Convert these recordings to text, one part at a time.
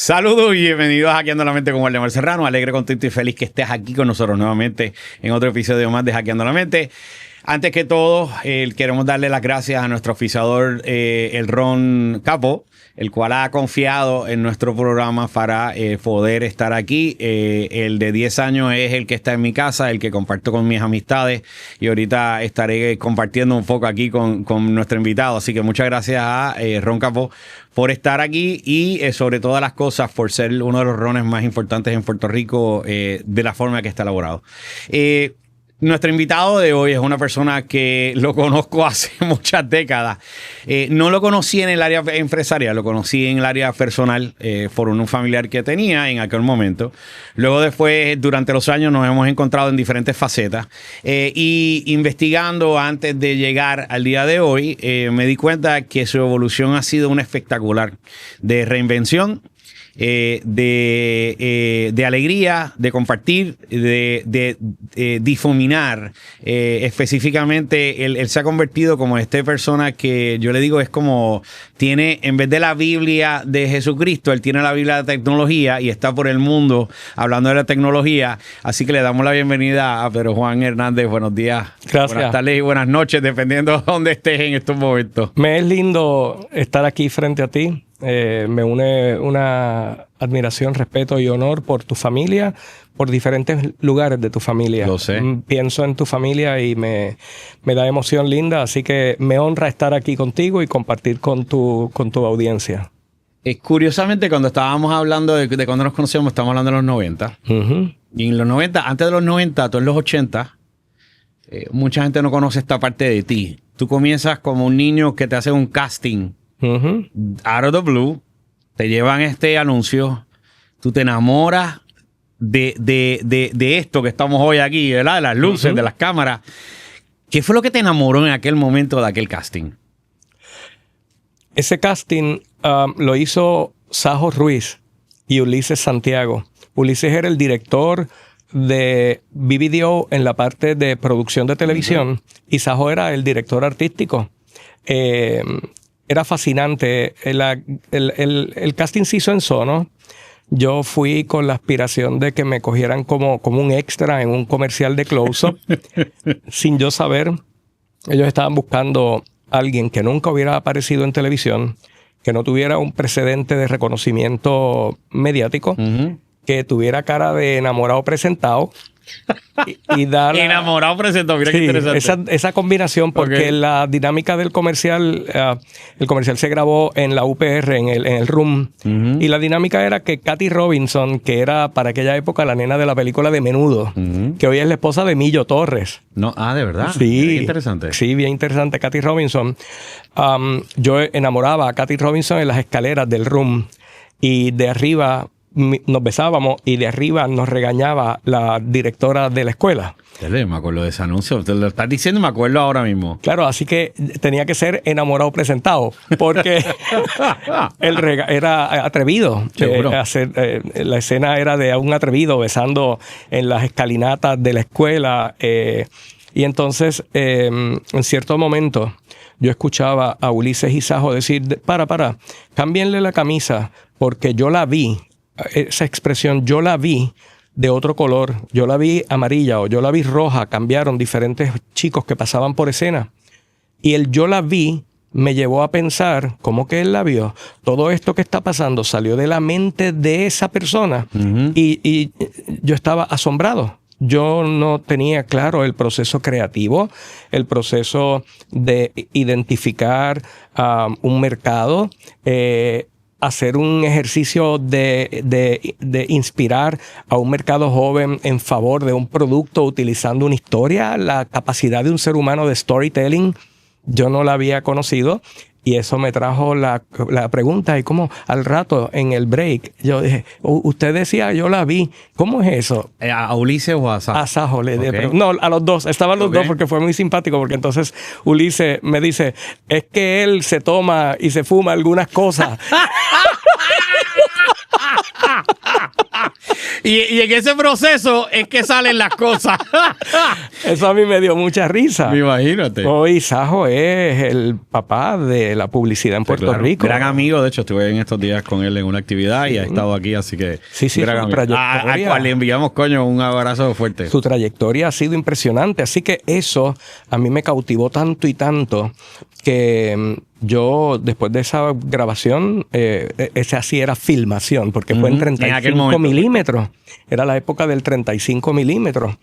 Saludos y bienvenidos a Hackeando la Mente con Waldemar Serrano. Alegre, contento y feliz que estés aquí con nosotros nuevamente en otro episodio más de Hackeando la Mente. Antes que todo, queremos darle las gracias a nuestro oficiador, el Ron Capo, el cual ha confiado en nuestro programa para poder estar aquí. El de 10 años es el que está en mi casa, el que comparto con mis amistades, y ahorita estaré compartiendo un poco aquí con nuestro invitado. Así que muchas gracias a Ron Capo por estar aquí y sobre todas las cosas por ser uno de los rones más importantes en Puerto Rico de la forma que está elaborado. Nuestro invitado de hoy es una persona que lo conozco hace muchas décadas. No lo conocí en el área empresarial, lo conocí en el área personal por un familiar que tenía en aquel momento. Luego después, durante los años, nos hemos encontrado en diferentes facetas. Y investigando antes de llegar al día de hoy, me di cuenta que su evolución ha sido una espectacular de reinvención. De alegría, de compartir, de difuminar. Específicamente, él se ha convertido como esta persona que yo le digo es como tiene, en vez de la Biblia de Jesucristo, él tiene la Biblia de tecnología y está por el mundo hablando de la tecnología. Así que le damos la bienvenida a Pedro Juan Hernández. Buenos días. Gracias. Buenas tardes y buenas noches, dependiendo de dónde estés en estos momentos. Me es lindo estar aquí frente a ti. Me une una admiración, respeto y honor por tu familia, por diferentes lugares de tu familia. Lo sé. Pienso en tu familia y me da emoción linda, así que me honra estar aquí contigo y compartir con tu audiencia. Curiosamente, cuando estábamos hablando de cuando nos conocíamos, estábamos hablando de los 90. Uh-huh. Y en los 90, antes de los 90, todos en los 80, mucha gente no conoce esta parte de ti. Tú comienzas como un niño que te hace un casting. Uh-huh. Out of the blue, te llevan este anuncio, tú te enamoras de esto que estamos hoy aquí, ¿verdad? De las luces, uh-huh, de las cámaras. ¿Qué fue lo que te enamoró en aquel momento de aquel casting? Ese casting lo hizo Sajo Ruiz y Ulises Santiago. Ulises era el director de BBDO en la parte de producción de televisión, uh-huh, y Sajo era el director artístico. Era fascinante. El casting se hizo en Sono. Yo fui con la aspiración de que me cogieran como un extra en un comercial de Close-Up. Sin yo saber, ellos estaban buscando a alguien que nunca hubiera aparecido en televisión, que no tuviera un precedente de reconocimiento mediático, uh-huh, que tuviera cara de enamorado presentado. Y enamorado presentado, mira, sí, qué interesante. Esa combinación, porque okay, la dinámica del comercial, el comercial se grabó en la UPR, en el Room, uh-huh, y la dinámica era que Katy Robinson, que era para aquella época la nena de la película de Menudo, uh-huh, que hoy es la esposa de Millo Torres. No, ¿de verdad? Sí. Bien interesante. Sí, bien interesante, Katy Robinson. Yo enamoraba a Katy Robinson en las escaleras del Room, y de arriba nos besábamos y de arriba nos regañaba la directora de la escuela. Me acuerdo de ese anuncio. Te lo estás diciendo, me acuerdo ahora mismo. Claro, así que tenía que ser enamorado presentado, porque era atrevido. La escena era de un atrevido besando en las escalinatas de la escuela. Y entonces, en cierto momento, yo escuchaba a Ulises y Sajo decir, para, cámbienle la camisa, porque yo la vi. Esa expresión, yo la vi de otro color, yo la vi amarilla o yo la vi roja, cambiaron diferentes chicos que pasaban por escena. Y el yo la vi me llevó a pensar, ¿cómo que él la vio? Todo esto que está pasando salió de la mente de esa persona, uh-huh, y yo estaba asombrado. Yo no tenía claro el proceso creativo, el proceso de identificar un mercado, hacer un ejercicio de inspirar a un mercado joven en favor de un producto utilizando una historia. La capacidad de un ser humano de storytelling, yo no la había conocido. Y eso me trajo la pregunta. Y como al rato, en el break, yo dije, usted decía, yo la vi. ¿Cómo es eso? ¿A Ulises o a Sajo? A Sajo. No, a los dos. Estaban los dos porque fue muy simpático. Porque entonces Ulises me dice, es que él se toma y se fuma algunas cosas. Y en ese proceso es que salen las cosas. Eso a mí me dio mucha risa. Imagínate. Hoy Sajo es el papá de la publicidad en Puerto Rico. Gran amigo, de hecho, estuve en estos días con él en una actividad y ha estado aquí, así que... Sí, gran amigo. Al cual le enviamos, coño, un abrazo fuerte. Su trayectoria ha sido impresionante, así que eso a mí me cautivó tanto y tanto que yo, después de esa grabación, ese así era filmación, porque fue en 35 milímetros. Era la época del 35 milímetros.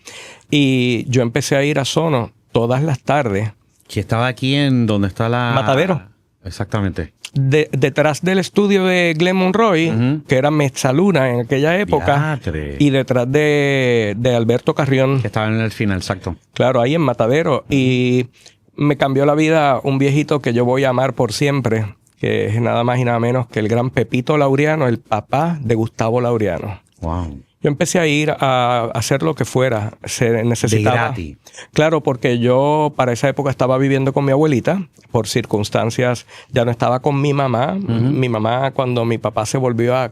Y yo empecé a ir a Sono todas las tardes. Que estaba aquí en donde está la... Matadero. Exactamente. Detrás del estudio de Glenn Monroy, que era Mezzaluna en aquella época, y detrás de Alberto Carrión. Que estaba en el final, exacto. Claro, ahí en Matadero. Y me cambió la vida un viejito que yo voy a amar por siempre, que es nada más y nada menos que el gran Pepito Laureano, el papá de Gustavo Laureano. Wow. Yo empecé a ir a hacer lo que fuera, se necesitaba. De gratis. Claro, porque yo para esa época estaba viviendo con mi abuelita, por circunstancias, ya no estaba con mi mamá. Mi mamá, cuando mi papá se volvió a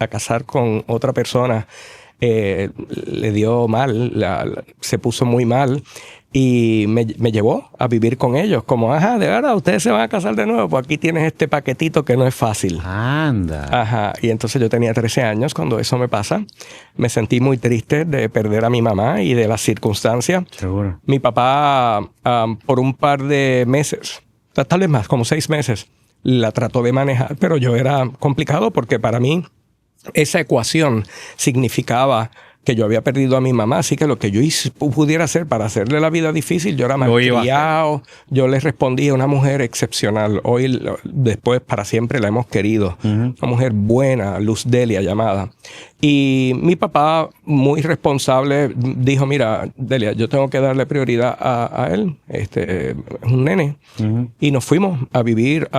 casar con otra persona, le dio mal, se puso muy mal. Y me llevó a vivir con ellos. Como, de verdad, ustedes se van a casar de nuevo. Pues aquí tienes este paquetito que no es fácil. Anda. Y entonces yo tenía 13 años cuando eso me pasa. Me sentí muy triste de perder a mi mamá y de las circunstancias. Seguro. Mi papá, por un par de meses, tal vez más, como 6 meses, la trató de manejar. Pero yo era complicado porque para mí esa ecuación significaba que yo había perdido a mi mamá, así que lo que yo pudiera hacer para hacerle la vida difícil, yo era malcriado, yo le respondía, una mujer excepcional. Hoy, después, para siempre la hemos querido. Una mujer buena, Luz Delia llamada. Y mi papá, muy responsable, dijo, mira, Delia, yo tengo que darle prioridad a él. Es un nene. Y nos fuimos a vivir,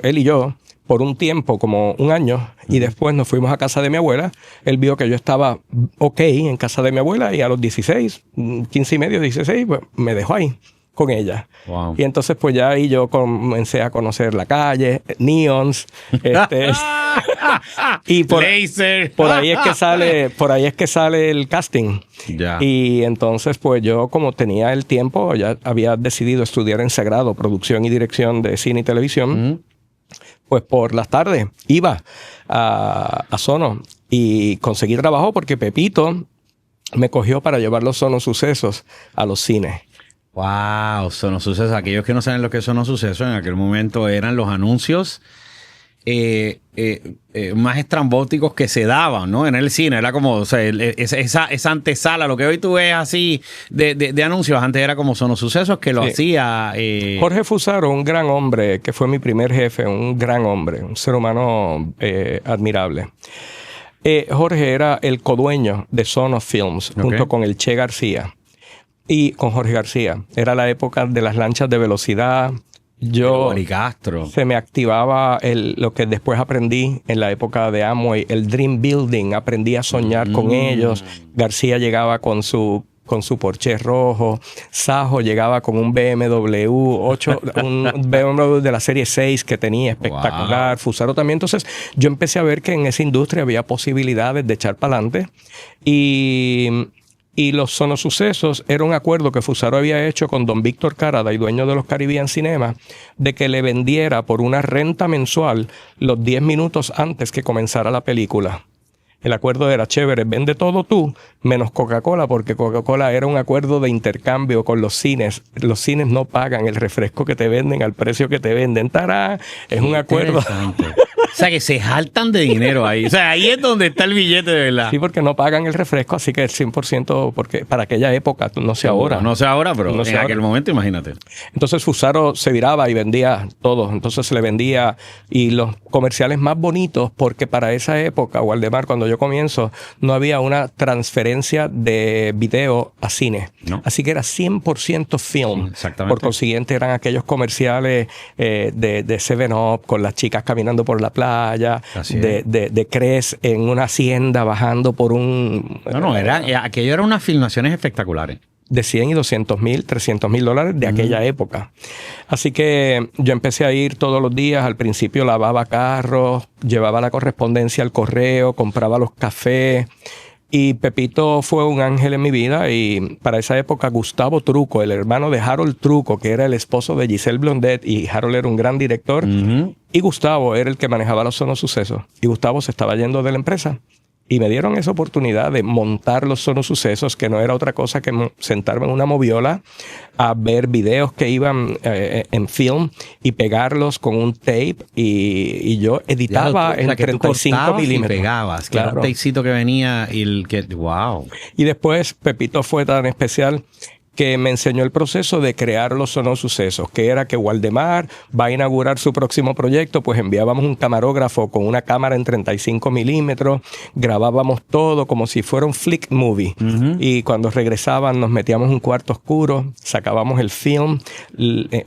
él y yo, por un tiempo, como un año, y después nos fuimos a casa de mi abuela. Él vio que yo estaba ok en casa de mi abuela y a los 16, 15 y medio, 16, pues me dejó ahí con ella. Wow. Y entonces pues ya ahí yo comencé a conocer la calle, neons, y por ahí es que sale el casting. Ya. Y entonces pues yo, como tenía el tiempo, ya había decidido estudiar en Sagrado, producción y dirección de cine y televisión. Pues por las tardes iba a Sono y conseguí trabajo porque Pepito me cogió para llevar los Sono Sucesos a los cines. Wow, Sono Sucesos. Aquellos que no saben lo que son los sucesos, en aquel momento eran los anuncios más estrambóticos que se daban, ¿no? En el cine. Era como, o sea, esa antesala, lo que hoy tú ves así de anuncios, antes era como Sono Sucesos, que lo hacía... Jorge Fusaro, un gran hombre, que fue mi primer jefe, un gran hombre, un ser humano admirable. Jorge era el codueño de Sono Films, junto con el Che García y con Jorge García. Era la época de las lanchas de velocidad. Se me activaba lo que después aprendí en la época de Amway, el Dream Building. Aprendí a soñar con ellos. García llegaba con su Porsche rojo. Sajo llegaba con un BMW 8, un BMW de la serie 6 que tenía espectacular. Wow. Fusaro también. Entonces yo empecé a ver que en esa industria había posibilidades de echar para adelante. Y los Sono Sucesos era un acuerdo que Fusaro había hecho con don Víctor Caraday, dueño de los Caribbean Cinema, de que le vendiera por una renta mensual los 10 minutos antes que comenzara la película. El acuerdo era chévere, vende todo tú, menos Coca-Cola, porque Coca-Cola era un acuerdo de intercambio con los cines. Los cines no pagan el refresco que te venden al precio que te venden. ¡Tarán! Es un acuerdo. O sea, que se jaltan de dinero ahí. O sea, ahí es donde está el billete de verdad. Sí, porque no pagan el refresco, así que el 100%, porque para aquella época, no sé ahora. No sé ahora, pero no sé en aquel momento, imagínate. Entonces Fusaro se viraba y vendía todo. Entonces se le vendía, y los comerciales más bonitos, porque para esa época, Waldemar, cuando yo comienzo, no había una transferencia de video a cine. No. Así que era 100% film. Exactamente. Por consiguiente, eran aquellos comerciales de 7-Up con las chicas caminando por la playa, de Cres en una hacienda bajando por un... aquello eran unas filmaciones espectaculares. de 100 y 200 mil, 300 mil dólares de aquella época. Así que yo empecé a ir todos los días. Al principio lavaba carros, llevaba la correspondencia al correo, compraba los cafés. Y Pepito fue un ángel en mi vida, y para esa época Gustavo Truco, el hermano de Harold Truco, que era el esposo de Giselle Blondet, y Harold era un gran director, y Gustavo era el que manejaba los Sonos Sucesos, y Gustavo se estaba yendo de la empresa. Y me dieron esa oportunidad de montar los Sonos Sucesos, que no era otra cosa que sentarme en una moviola a ver videos que iban en film y pegarlos con un tape. Y yo editaba en 35 milímetros. Y pegabas, claro. Que era un tapecito que venía y el que... ¡Wow! Y después Pepito fue tan especial que me enseñó el proceso de crear los Sonos Sucesos, que era que Waldemar va a inaugurar su próximo proyecto, pues enviábamos un camarógrafo con una cámara en 35 milímetros, grabábamos todo como si fuera un flick movie, y cuando regresaban nos metíamos en un cuarto oscuro, sacábamos el film,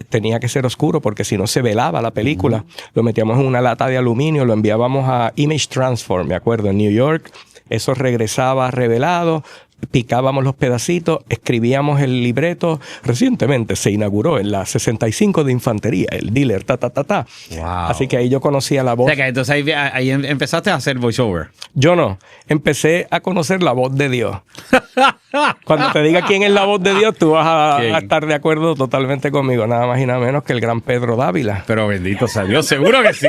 tenía que ser oscuro porque si no se velaba la película, lo metíamos en una lata de aluminio, lo enviábamos a Image Transform, me acuerdo, en New York, eso regresaba revelado, picábamos los pedacitos, escribíamos el libreto. Recientemente se inauguró en la 65 de Infantería, el dealer, Wow. Así que ahí yo conocía la voz. O sea que entonces ahí empezaste a hacer voiceover. Yo no. Empecé a conocer la voz de Dios. Cuando te diga quién es la voz de Dios, tú vas a estar de acuerdo totalmente conmigo. Nada más y nada menos que el gran Pedro Dávila. Pero bendito sea Dios, seguro que sí.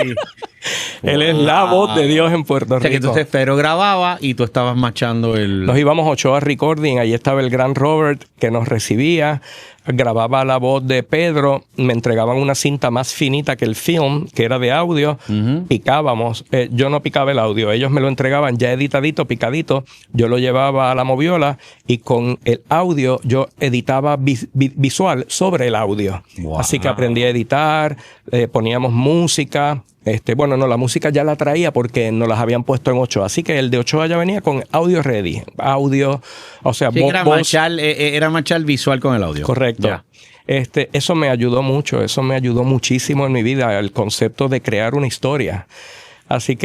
Él es la voz de Dios en Puerto Rico. O sea que entonces Pedro grababa y tú estabas machando el... Nos íbamos a Ochoa Recording, ahí estaba el gran Robert que nos recibía, grababa la voz de Pedro, me entregaban una cinta más finita que el film, que era de audio, picábamos, yo no picaba el audio, ellos me lo entregaban ya editadito, picadito, yo lo llevaba a la moviola y con el audio yo editaba visual sobre el audio. Wow. Así que aprendí a editar, poníamos música. Bueno, no, la música ya la traía porque nos las habían puesto en Ochoa. Así que el de Ochoa ya venía con audio ready. Audio, o sea, sí, era machar visual con el audio. Correcto. Ya. Eso me ayudó mucho, eso me ayudó muchísimo en mi vida, el concepto de crear una historia. Así es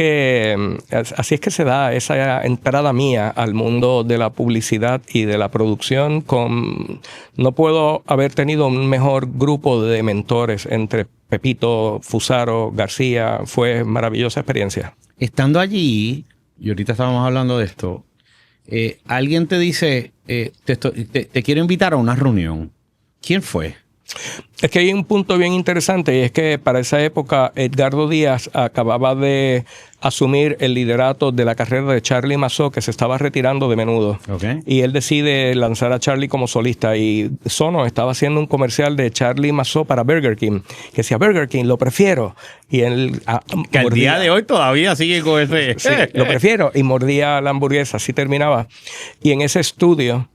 que se da esa entrada mía al mundo de la publicidad y de la producción. No puedo haber tenido un mejor grupo de mentores entre Pepito, Fusaro, García. Fue maravillosa experiencia. Estando allí, y ahorita estábamos hablando de esto, alguien te dice, te quiero invitar a una reunión. ¿Quién fue? Es que hay un punto bien interesante y es que para esa época Edgardo Díaz acababa de asumir el liderato de la carrera de Charlie Mazzò, que se estaba retirando de Menudo. Okay. Y él decide lanzar a Charlie como solista, y Sono estaba haciendo un comercial de Charlie Mazzò para Burger King, que decía Burger King, lo prefiero. Y él que al día de hoy todavía sigue con ese... Sí, lo prefiero. Y mordía la hamburguesa, así terminaba. Y en ese estudio,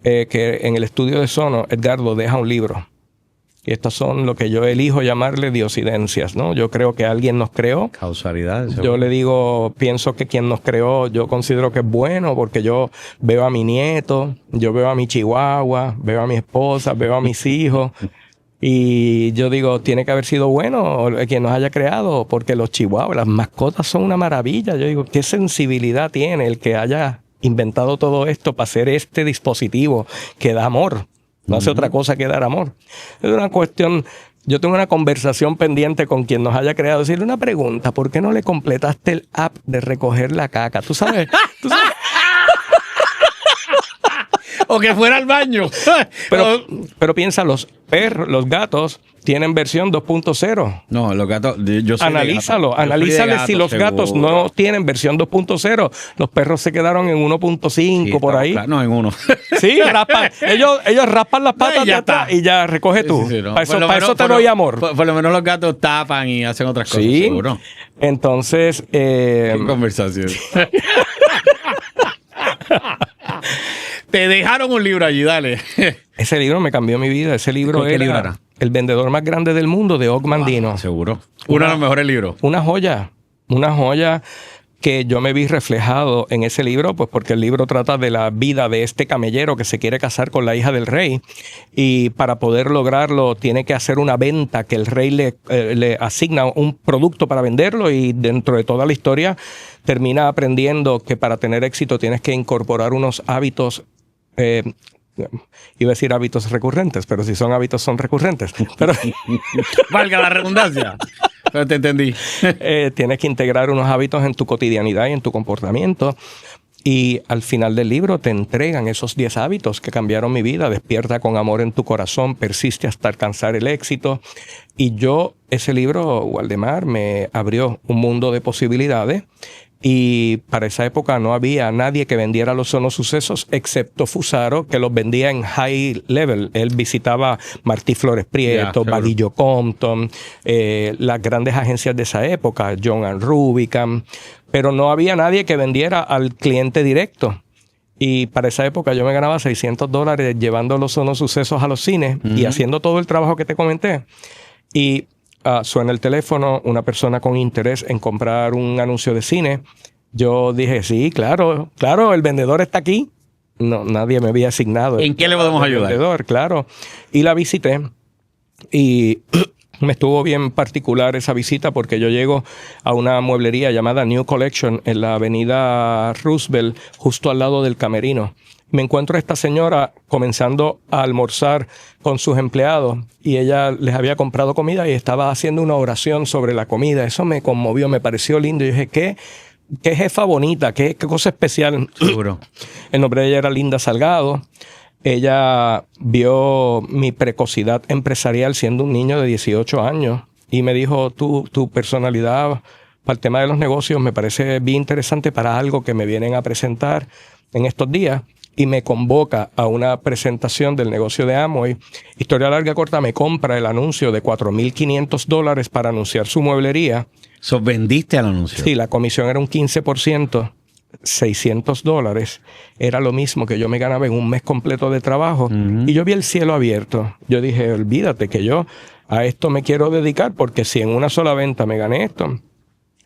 que en el estudio de Sono, Edgardo deja un libro. Y estas son lo que yo elijo llamarle diosidencias, ¿no? Yo creo que alguien nos creó. Causalidad. Yo le digo, pienso que quien nos creó, yo considero que es bueno porque yo veo a mi nieto, yo veo a mi chihuahua, veo a mi esposa, veo a mis hijos. Y yo digo, tiene que haber sido bueno quien nos haya creado, porque los chihuahuas, las mascotas son una maravilla. Yo digo, ¿qué sensibilidad tiene el que haya inventado todo esto para hacer este dispositivo que da amor? No hace otra cosa que dar amor. Es una cuestión... Yo tengo una conversación pendiente con quien nos haya creado. Decirle una pregunta. ¿Por qué no le completaste el app de recoger la caca? ¿Tú sabes? O que fuera al baño. Pero piensa, los perros, los gatos tienen versión 2.0. No, los gatos... Analízale si los gatos no tienen versión 2.0. Los perros se quedaron en 1.5 sí, por ahí. Claro, no, en 1. Sí, raspan. Ellos raspan las patas de atrás y ya recoge tú. Sí, no. Para eso te doy amor. Por lo menos los gatos tapan y hacen otras cosas, sí. Seguro. Entonces... ¿Qué conversación? Te dejaron un libro allí, dale. Ese libro me cambió mi vida. Ese libro era El vendedor más grande del mundo, de Og Mandino. Seguro. Uno de los mejores libros. Una joya que yo me vi reflejado en ese libro, pues porque el libro trata de la vida de este camellero que se quiere casar con la hija del rey, y para poder lograrlo tiene que hacer una venta que el rey le asigna un producto para venderlo, y dentro de toda la historia termina aprendiendo que para tener éxito tienes que incorporar unos hábitos Iba a decir hábitos recurrentes, pero si son hábitos, son recurrentes. Pero valga la redundancia. Pero te entendí. Tienes que integrar unos hábitos en tu cotidianidad y en tu comportamiento. Y al final del libro te entregan esos 10 hábitos que cambiaron mi vida. Despierta con amor en tu corazón, persiste hasta alcanzar el éxito. Y ese libro, Waldemar, me abrió un mundo de posibilidades. Y para esa época no había nadie que vendiera los Sonos Sucesos excepto Fusaro, que los vendía en high level. Él visitaba Martí Flores Prieto, Vadillo Compton, las grandes agencias de esa época, John & Rubicam, pero no había nadie que vendiera al cliente directo. Y para esa época yo me ganaba $600 llevando los Sonos Sucesos a los cines y haciendo todo el trabajo que te comenté. Y suena el teléfono, una persona con interés en comprar un anuncio de cine. Yo dije, sí, claro, el vendedor está aquí. No, nadie me había asignado. ¿En qué le podemos ayudar? Vendedor, claro. Y la visité y me estuvo bien particular esa visita porque yo llego a una mueblería llamada New Collection en la avenida Roosevelt, justo al lado del Camerino. Me encuentro a esta señora comenzando a almorzar con sus empleados y ella les había comprado comida y estaba haciendo una oración sobre la comida. Eso me conmovió, me pareció lindo. Y dije, qué jefa bonita, qué cosa especial. Seguro. El nombre de ella era Linda Salgado. Ella vio mi precocidad empresarial siendo un niño de 18 años y me dijo, tu personalidad para el tema de los negocios me parece bien interesante para algo que me vienen a presentar en estos días. Y me convoca a una presentación del negocio de Amway. Historia larga corta, me compra el anuncio de $4,500 para anunciar su mueblería. ¿Vendiste el anuncio? Sí, la comisión era un 15%, $600. Era lo mismo que yo me ganaba en un mes completo de trabajo. Y yo vi el cielo abierto. Yo dije, olvídate que yo a esto me quiero dedicar porque si en una sola venta me gané esto.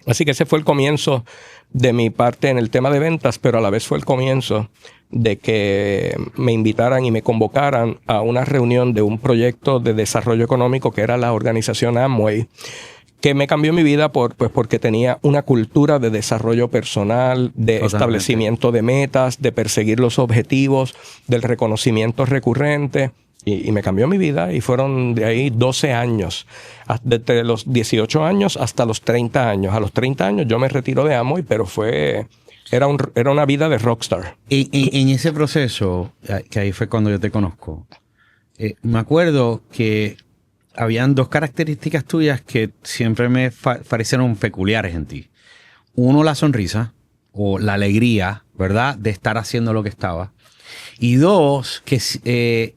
Así que ese fue el comienzo de mi parte en el tema de ventas, pero a la vez fue el comienzo de que me invitaran y me convocaran a una reunión de un proyecto de desarrollo económico que era la organización Amway, que me cambió mi vida porque tenía una cultura de desarrollo personal, de establecimiento de metas, de perseguir los objetivos, del reconocimiento recurrente. Y me cambió mi vida y fueron de ahí 12 años, desde los 18 años hasta los 30 años. A los 30 años yo me retiro de Amway, pero era una vida de rockstar. En ese proceso, que ahí fue cuando yo te conozco, me acuerdo que habían 2 características tuyas que siempre me parecieron peculiares en ti. Uno, la sonrisa o la alegría, ¿verdad?, de estar haciendo lo que estaba. Y 2, que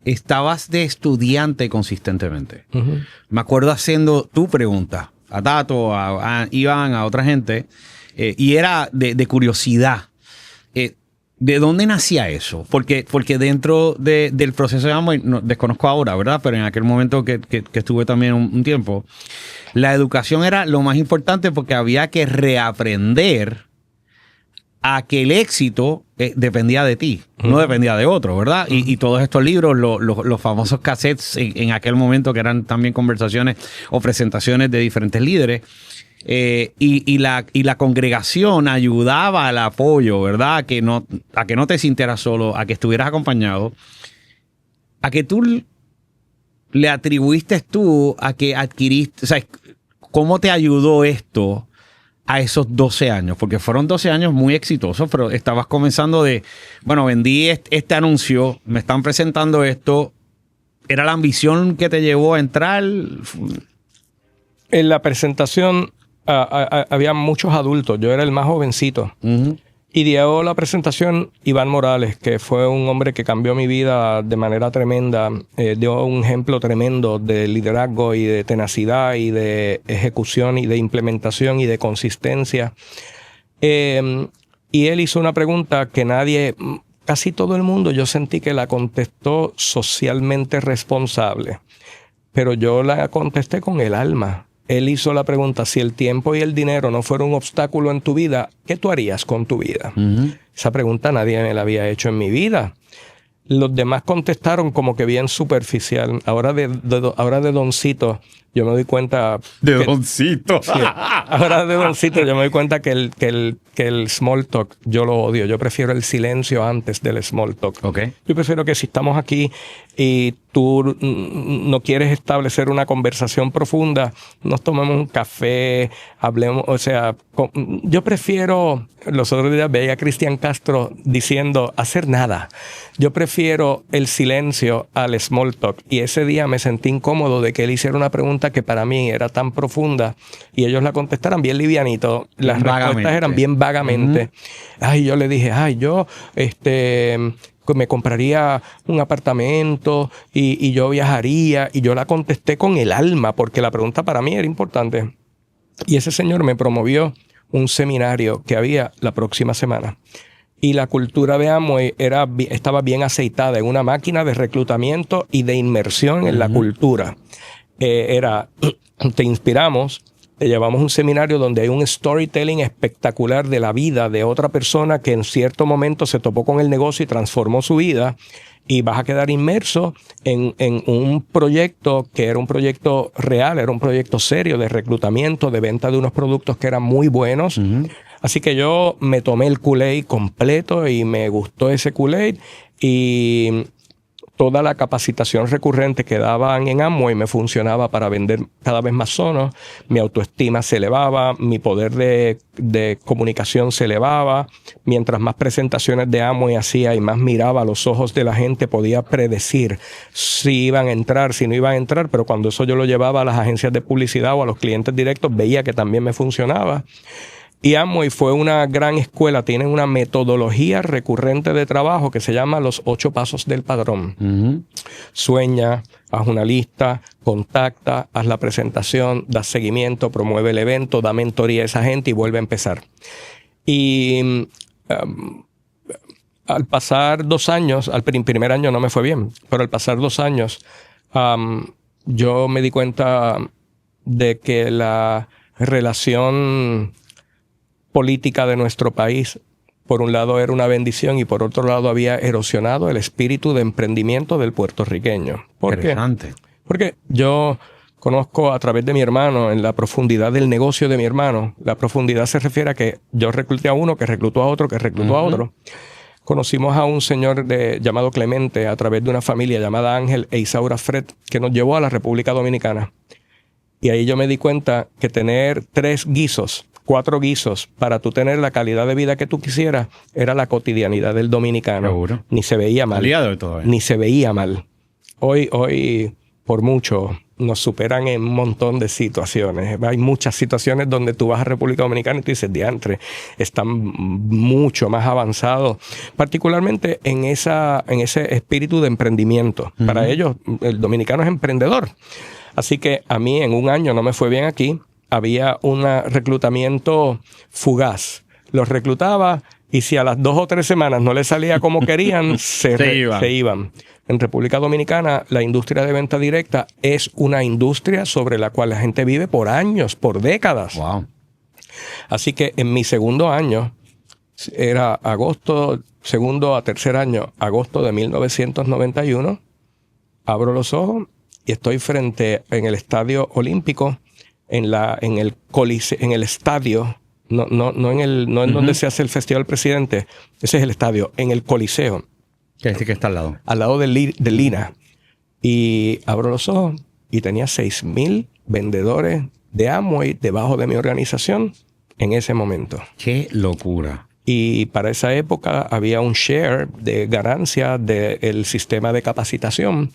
estabas de estudiante consistentemente. Me acuerdo haciendo tu pregunta a Tato, a Iván, a otra gente, y era de curiosidad. ¿De dónde nacía eso? Porque dentro del proceso de Amway, no, desconozco ahora, ¿verdad? Pero en aquel momento que estuve también un tiempo, la educación era lo más importante porque había que reaprender a que el éxito dependía de ti, no dependía de otro, ¿verdad? Y todos estos libros, los famosos cassettes en aquel momento que eran también conversaciones o presentaciones de diferentes líderes, y la congregación ayudaba al apoyo, ¿verdad? A que no te sintieras solo, a que estuvieras acompañado, a que tú le atribuiste tú a que adquiriste, o sea, ¿cómo te ayudó esto a esos 12 años? Porque fueron 12 años muy exitosos, pero estabas comenzando vendí este anuncio, me están presentando esto. ¿Era la ambición que te llevó a entrar? En la presentación había muchos adultos, yo era el más jovencito. Y dio la presentación Iván Morales, que fue un hombre que cambió mi vida de manera tremenda. Dio un ejemplo tremendo de liderazgo y de tenacidad y de ejecución y de implementación y de consistencia. Y él hizo una pregunta que casi todo el mundo, yo sentí que la contestó socialmente responsable. Pero yo la contesté con el alma. Él hizo la pregunta, si el tiempo y el dinero no fueran un obstáculo en tu vida, ¿qué tú harías con tu vida? Esa pregunta nadie me la había hecho en mi vida. Los demás contestaron como que bien superficial. Ahora de Doncito, yo me doy cuenta... Doncito. Sí, ahora de Doncito yo me doy cuenta que el small talk yo lo odio. Yo prefiero el silencio antes del small talk. Okay. Yo prefiero que si estamos aquí y tú no quieres establecer una conversación profunda, nos tomemos un café, hablemos, o sea, yo prefiero, los otros días veía a Cristian Castro diciendo hacer nada. Yo prefiero el silencio al small talk, y ese día me sentí incómodo de que él hiciera una pregunta que para mí era tan profunda y ellos la contestaran bien livianito. Las respuestas eran bien vagamente. Ay, yo le dije, yo me compraría un apartamento y yo viajaría, y yo la contesté con el alma porque la pregunta para mí era importante. Y ese señor me promovió un seminario que había la próxima semana. Y la cultura de Amway estaba bien aceitada en una máquina de reclutamiento y de inmersión en la cultura. Te inspiramos, te llevamos un seminario donde hay un storytelling espectacular de la vida de otra persona que en cierto momento se topó con el negocio y transformó su vida, y vas a quedar inmerso en un proyecto que era un proyecto real, era un proyecto serio de reclutamiento, de venta de unos productos que eran muy buenos. Así que yo me tomé el Kool-Aid completo y me gustó ese Kool-Aid, y toda la capacitación recurrente que daban en Amway me funcionaba para vender cada vez más Sonos. Mi autoestima se elevaba, mi poder de comunicación se elevaba. Mientras más presentaciones de Amway hacía y más miraba a los ojos de la gente, podía predecir si iban a entrar, si no iban a entrar. Pero cuando eso yo lo llevaba a las agencias de publicidad o a los clientes directos, veía que también me funcionaba. Y Amway fue una gran escuela. Tienen una metodología recurrente de trabajo que se llama los 8 pasos del padrón. Sueña, haz una lista, contacta, haz la presentación, da seguimiento, promueve el evento, da mentoría a esa gente y vuelve a empezar. Y al pasar 2 años, al primer año no me fue bien, pero al pasar 2 años, yo me di cuenta de que la relación política de nuestro país, por un lado era una bendición y por otro lado había erosionado el espíritu de emprendimiento del puertorriqueño. ¿Por qué? Porque yo conozco a través de mi hermano, en la profundidad del negocio de mi hermano. La profundidad se refiere a que yo recluté a uno, que reclutó a otro, que reclutó a otro. Conocimos a un señor llamado Clemente a través de una familia llamada Ángel e Isaura Fred, que nos llevó a la República Dominicana. Y ahí yo me di cuenta que tener 4 guisos para tú tener la calidad de vida que tú quisieras era la cotidianidad del dominicano. Seguro. Ni se veía mal. Ni se veía mal. Hoy, por mucho, nos superan en un montón de situaciones. Hay muchas situaciones donde tú vas a República Dominicana y tú dices, diantre, están mucho más avanzados, particularmente en ese espíritu de emprendimiento. Para ellos, el dominicano es emprendedor. Así que a mí en un año no me fue bien aquí. Había un reclutamiento fugaz. Los reclutaba y si a las 2 o 3 semanas no les salía como querían, se iban. En República Dominicana, la industria de venta directa es una industria sobre la cual la gente vive por años, por décadas. Wow. Así que en mi segundo año, era segundo a tercer año, agosto de 1991, abro los ojos y estoy en el Estadio Olímpico, en el estadio, no en donde se hace el Festival Presidente, ese es el estadio, en el Coliseo. ¿Qué es que está al lado? Al lado del Lina. Y abro los ojos y tenía 6,000 vendedores de Amway debajo de mi organización en ese momento. ¡Qué locura! Y para esa época había un share de ganancia del sistema de capacitación.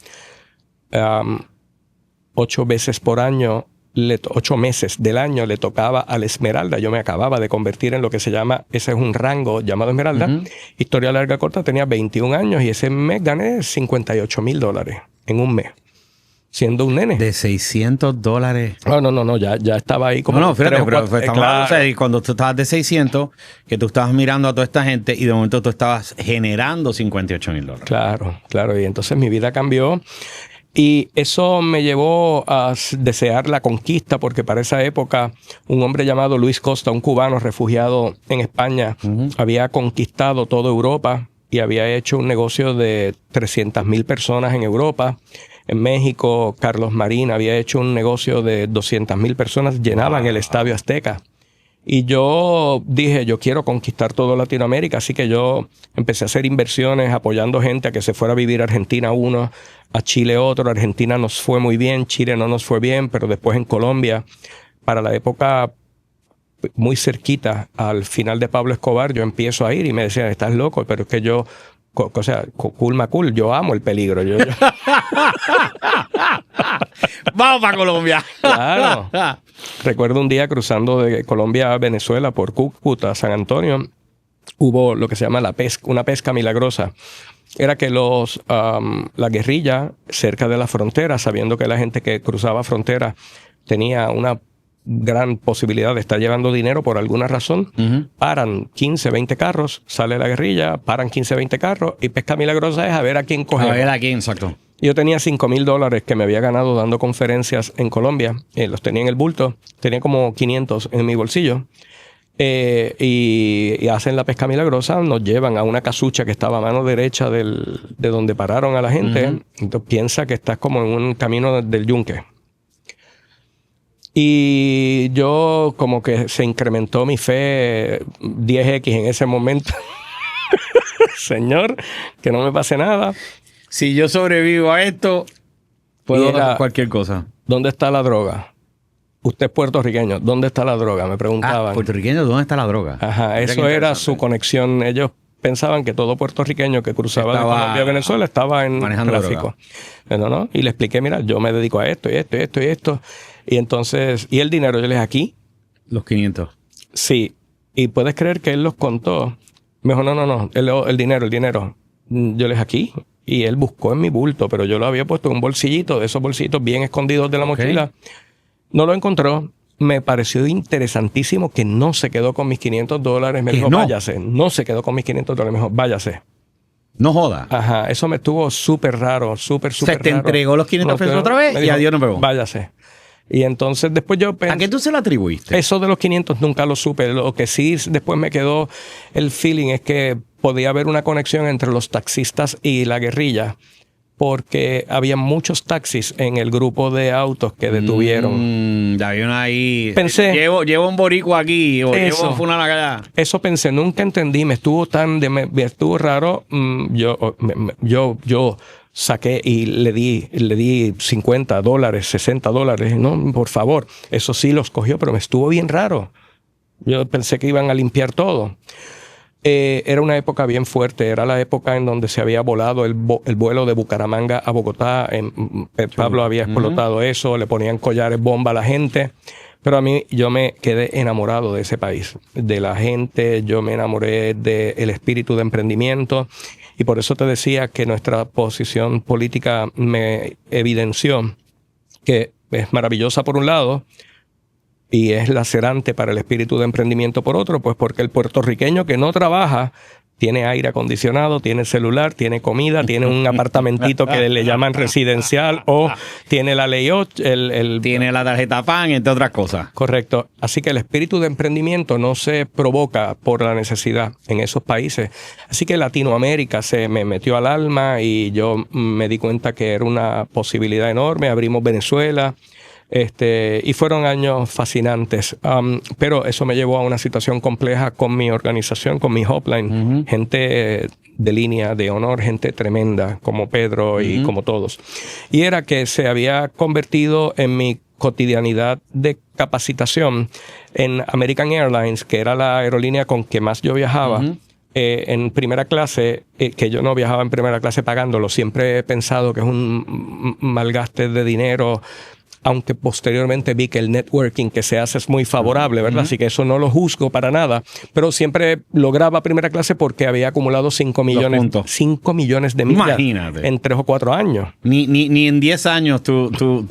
8 veces por año, 8 meses del año le tocaba al Esmeralda. Yo me acababa de convertir en lo que se llama, ese es un rango llamado Esmeralda. Historia larga corta, tenía 21 años y ese mes gané $58,000 en un mes. Siendo un nene. ¿De $600? No, ya estaba ahí como... No, fíjate, pero claro. O sea, y cuando tú estabas de 600, que tú estabas mirando a toda esta gente y de momento tú estabas generando $58,000. Claro, y entonces mi vida cambió. Y eso me llevó a desear la conquista, porque para esa época un hombre llamado Luis Costa, un cubano refugiado en España, había conquistado toda Europa y había hecho un negocio de 300,000 personas en Europa. En México, Carlos Marín había hecho un negocio de 200,000 personas, llenaban el Estadio Azteca. Y yo dije, yo quiero conquistar toda Latinoamérica, así que yo empecé a hacer inversiones apoyando gente a que se fuera a vivir a Argentina uno, a Chile otro. Argentina nos fue muy bien, Chile no nos fue bien, pero después en Colombia, para la época muy cerquita al final de Pablo Escobar, yo empiezo a ir y me decían, estás loco, pero es que yo, o sea, cool, yo amo el peligro. Vamos para Colombia. Claro. Recuerdo un día cruzando de Colombia a Venezuela por Cúcuta, San Antonio, hubo lo que se llama una pesca milagrosa. Era que la guerrilla cerca de la frontera, sabiendo que la gente que cruzaba frontera tenía una gran posibilidad de estar llevando dinero por alguna razón, paran 15, 20 carros, sale la guerrilla, paran 15, 20 carros y pesca milagrosa es a ver a quién coger. A ver a quién, exacto. Yo tenía $5,000 que me había ganado dando conferencias en Colombia. Los tenía en el bulto. Tenía como 500 en mi bolsillo. Y hacen la pesca milagrosa. Nos llevan a una casucha que estaba a mano derecha de donde pararon a la gente. Entonces piensa que estás como en un camino del yunque. Y yo como que se incrementó mi fe 10x en ese momento. Señor, que no me pase nada. Si yo sobrevivo a esto, puedo hacer cualquier cosa. ¿Dónde está la droga? Usted es puertorriqueño. ¿Dónde está la droga? Me preguntaban. Puertorriqueño, ¿dónde está la droga? Ajá, eso era su conexión. Ellos pensaban que todo puertorriqueño que cruzaba de Colombia a Venezuela estaba en tráfico. No. Y le expliqué, mira, yo me dedico a esto y esto y esto y esto. Y entonces, ¿y el dinero? Yo le dije, ¿aquí? Los 500. Sí. Y puedes creer que él los contó. Me dijo, no. El dinero. Yo le dije, ¿aquí? Y él buscó en mi bulto, pero yo lo había puesto en un bolsillito, de esos bolsillitos bien escondidos de la mochila. No lo encontró. Me pareció interesantísimo que no se quedó con mis $500. Me dijo, váyase. No se quedó con mis $500. Me dijo, váyase. No joda. Ajá. Eso me estuvo súper raro, súper raro. ¿Te entregó los 500 pesos otra vez? Y adiós, nos vemos. Váyase. Y entonces después yo pensé... ¿A qué tú se lo atribuiste? Eso de los 500 nunca lo supe. Lo que sí después me quedó el feeling es que podía haber una conexión entre los taxistas y la guerrilla, porque había muchos taxis en el grupo de autos que detuvieron. Había una ahí. Pensé. Llevo un boricua aquí o llevo fulano allá. Eso pensé, nunca entendí. Me estuvo raro. Yo saqué y le di $50, $60. No, por favor. Eso sí los cogió, pero me estuvo bien raro. Yo pensé que iban a limpiar todo. Era una época bien fuerte. Era la época en donde se había volado el vuelo de Bucaramanga a Bogotá. Pablo había explotado eso. Le ponían collares bomba a la gente. Pero a mí, yo me quedé enamorado de ese país, de la gente. Yo me enamoré del espíritu de emprendimiento. Y por eso te decía que nuestra posición política me evidenció que es maravillosa por un lado y es lacerante para el espíritu de emprendimiento por otro, pues porque el puertorriqueño que no trabaja tiene aire acondicionado, tiene celular, tiene comida, tiene un apartamentito que le llaman residencial o tiene la ley 8, tiene la tarjeta PAN, entre otras cosas. Correcto. Así que el espíritu de emprendimiento no se provoca por la necesidad en esos países. Así que Latinoamérica se me metió al alma y yo me di cuenta que era una posibilidad enorme. Abrimos Venezuela. Y fueron años fascinantes, pero eso me llevó a una situación compleja con mi organización, con mi hotline, gente de línea de honor, gente tremenda como Pedro y como todos. Y era que se había convertido en mi cotidianidad de capacitación en American Airlines, que era la aerolínea con que más yo viajaba. En primera clase, que yo no viajaba en primera clase pagándolo, siempre he pensado que es un malgaste de dinero, aunque posteriormente vi que el networking que se hace es muy favorable, ¿verdad? Así que eso no lo juzgo para nada, pero siempre lograba primera clase porque había acumulado 5 millones de millas. Imagínate. En 3 o 4 años. Ni en 10 años tú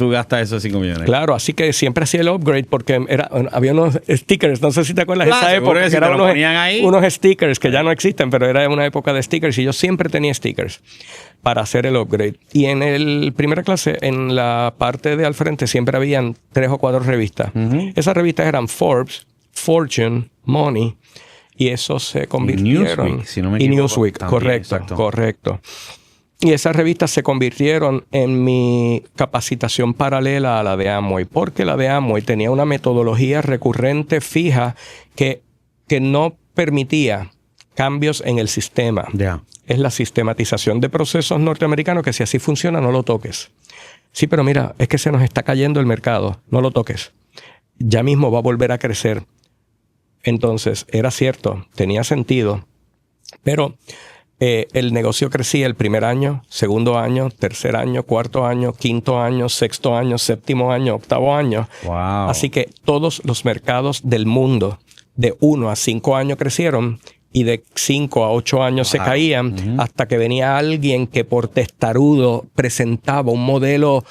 gastas esos 5 millones. Claro, así que siempre hacía el upgrade porque había unos stickers, no sé si te acuerdas de esa época, que eran unos stickers que ya no existen, pero era una época de stickers y yo siempre tenía stickers para hacer el upgrade. Y en el primera clase, en la parte de al frente, siempre habían 3 o 4 revistas. Esas revistas eran Forbes, Fortune, Money y eso se convirtieron... Newsweek, si no me y equivoco, Newsweek, también, correcto. Y esas revistas se convirtieron en mi capacitación paralela a la de Amway, porque la de Amway tenía una metodología recurrente fija que no permitía cambios en el sistema. Yeah. Es la sistematización de procesos norteamericanos que si así funciona, no lo toques. Sí, pero mira, es que se nos está cayendo el mercado, no lo toques. Ya mismo va a volver a crecer. Entonces, era cierto, tenía sentido, pero el negocio crecía el primer año, segundo año, tercer año, cuarto año, quinto año, sexto año, séptimo año, octavo año. Wow. Así que todos los mercados del mundo de 1 a 5 años crecieron y de 5 a 8 años se caían hasta que venía alguien que por testarudo presentaba un modelo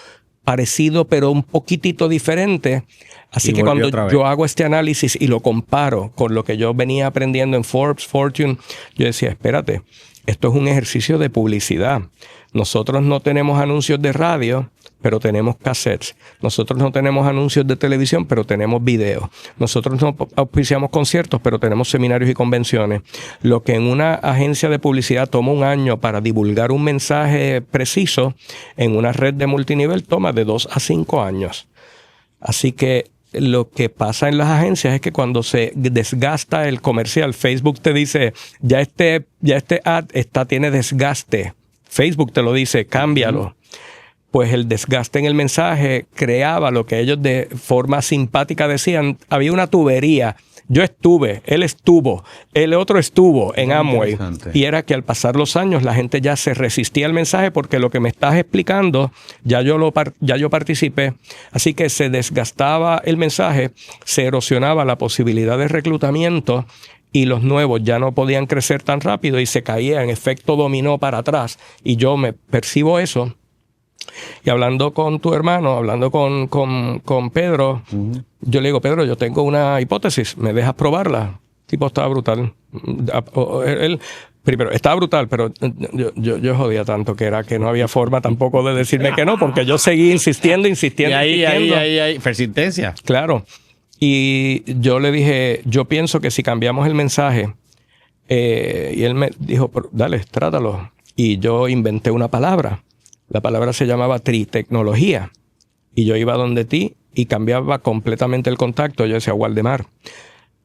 parecido pero un poquitito diferente. Así que cuando yo hago este análisis y lo comparo con lo que yo venía aprendiendo en Forbes, Fortune, yo decía, espérate, esto es un ejercicio de publicidad. Nosotros no tenemos anuncios de radio, pero tenemos cassettes. Nosotros no tenemos anuncios de televisión, pero tenemos video. Nosotros no auspiciamos conciertos, pero tenemos seminarios y convenciones. Lo que en una agencia de publicidad toma 1 año para divulgar un mensaje preciso, en una red de multinivel toma de 2 a 5 años. Así que lo que pasa en las agencias es que cuando se desgasta el comercial, Facebook te dice, ya este ad tiene desgaste. Facebook te lo dice, cámbialo. Pues el desgaste en el mensaje creaba lo que ellos de forma simpática decían. Había una tubería. Yo estuve, él estuvo, el otro estuvo en Amway. Y era que al pasar los años la gente ya se resistía al mensaje porque lo que me estás explicando, ya yo participé. Así que se desgastaba el mensaje, se erosionaba la posibilidad de reclutamiento y los nuevos ya no podían crecer tan rápido y se caía en efecto dominó para atrás. Y yo me percibo eso. Y hablando con tu hermano, hablando con Pedro, yo le digo, Pedro, yo tengo una hipótesis, ¿me dejas probarla? El tipo estaba brutal. Él, primero, estaba brutal, pero yo jodía tanto que no había forma tampoco de decirme que no, porque yo seguí insistiendo. Y ahí, persistencia. Claro. Y yo le dije, yo pienso que si cambiamos el mensaje, y él me dijo, dale, trátalo. Y yo inventé una palabra. La palabra se llamaba tritecnología. Y yo iba donde ti y cambiaba completamente el contacto. Yo decía, Waldemar,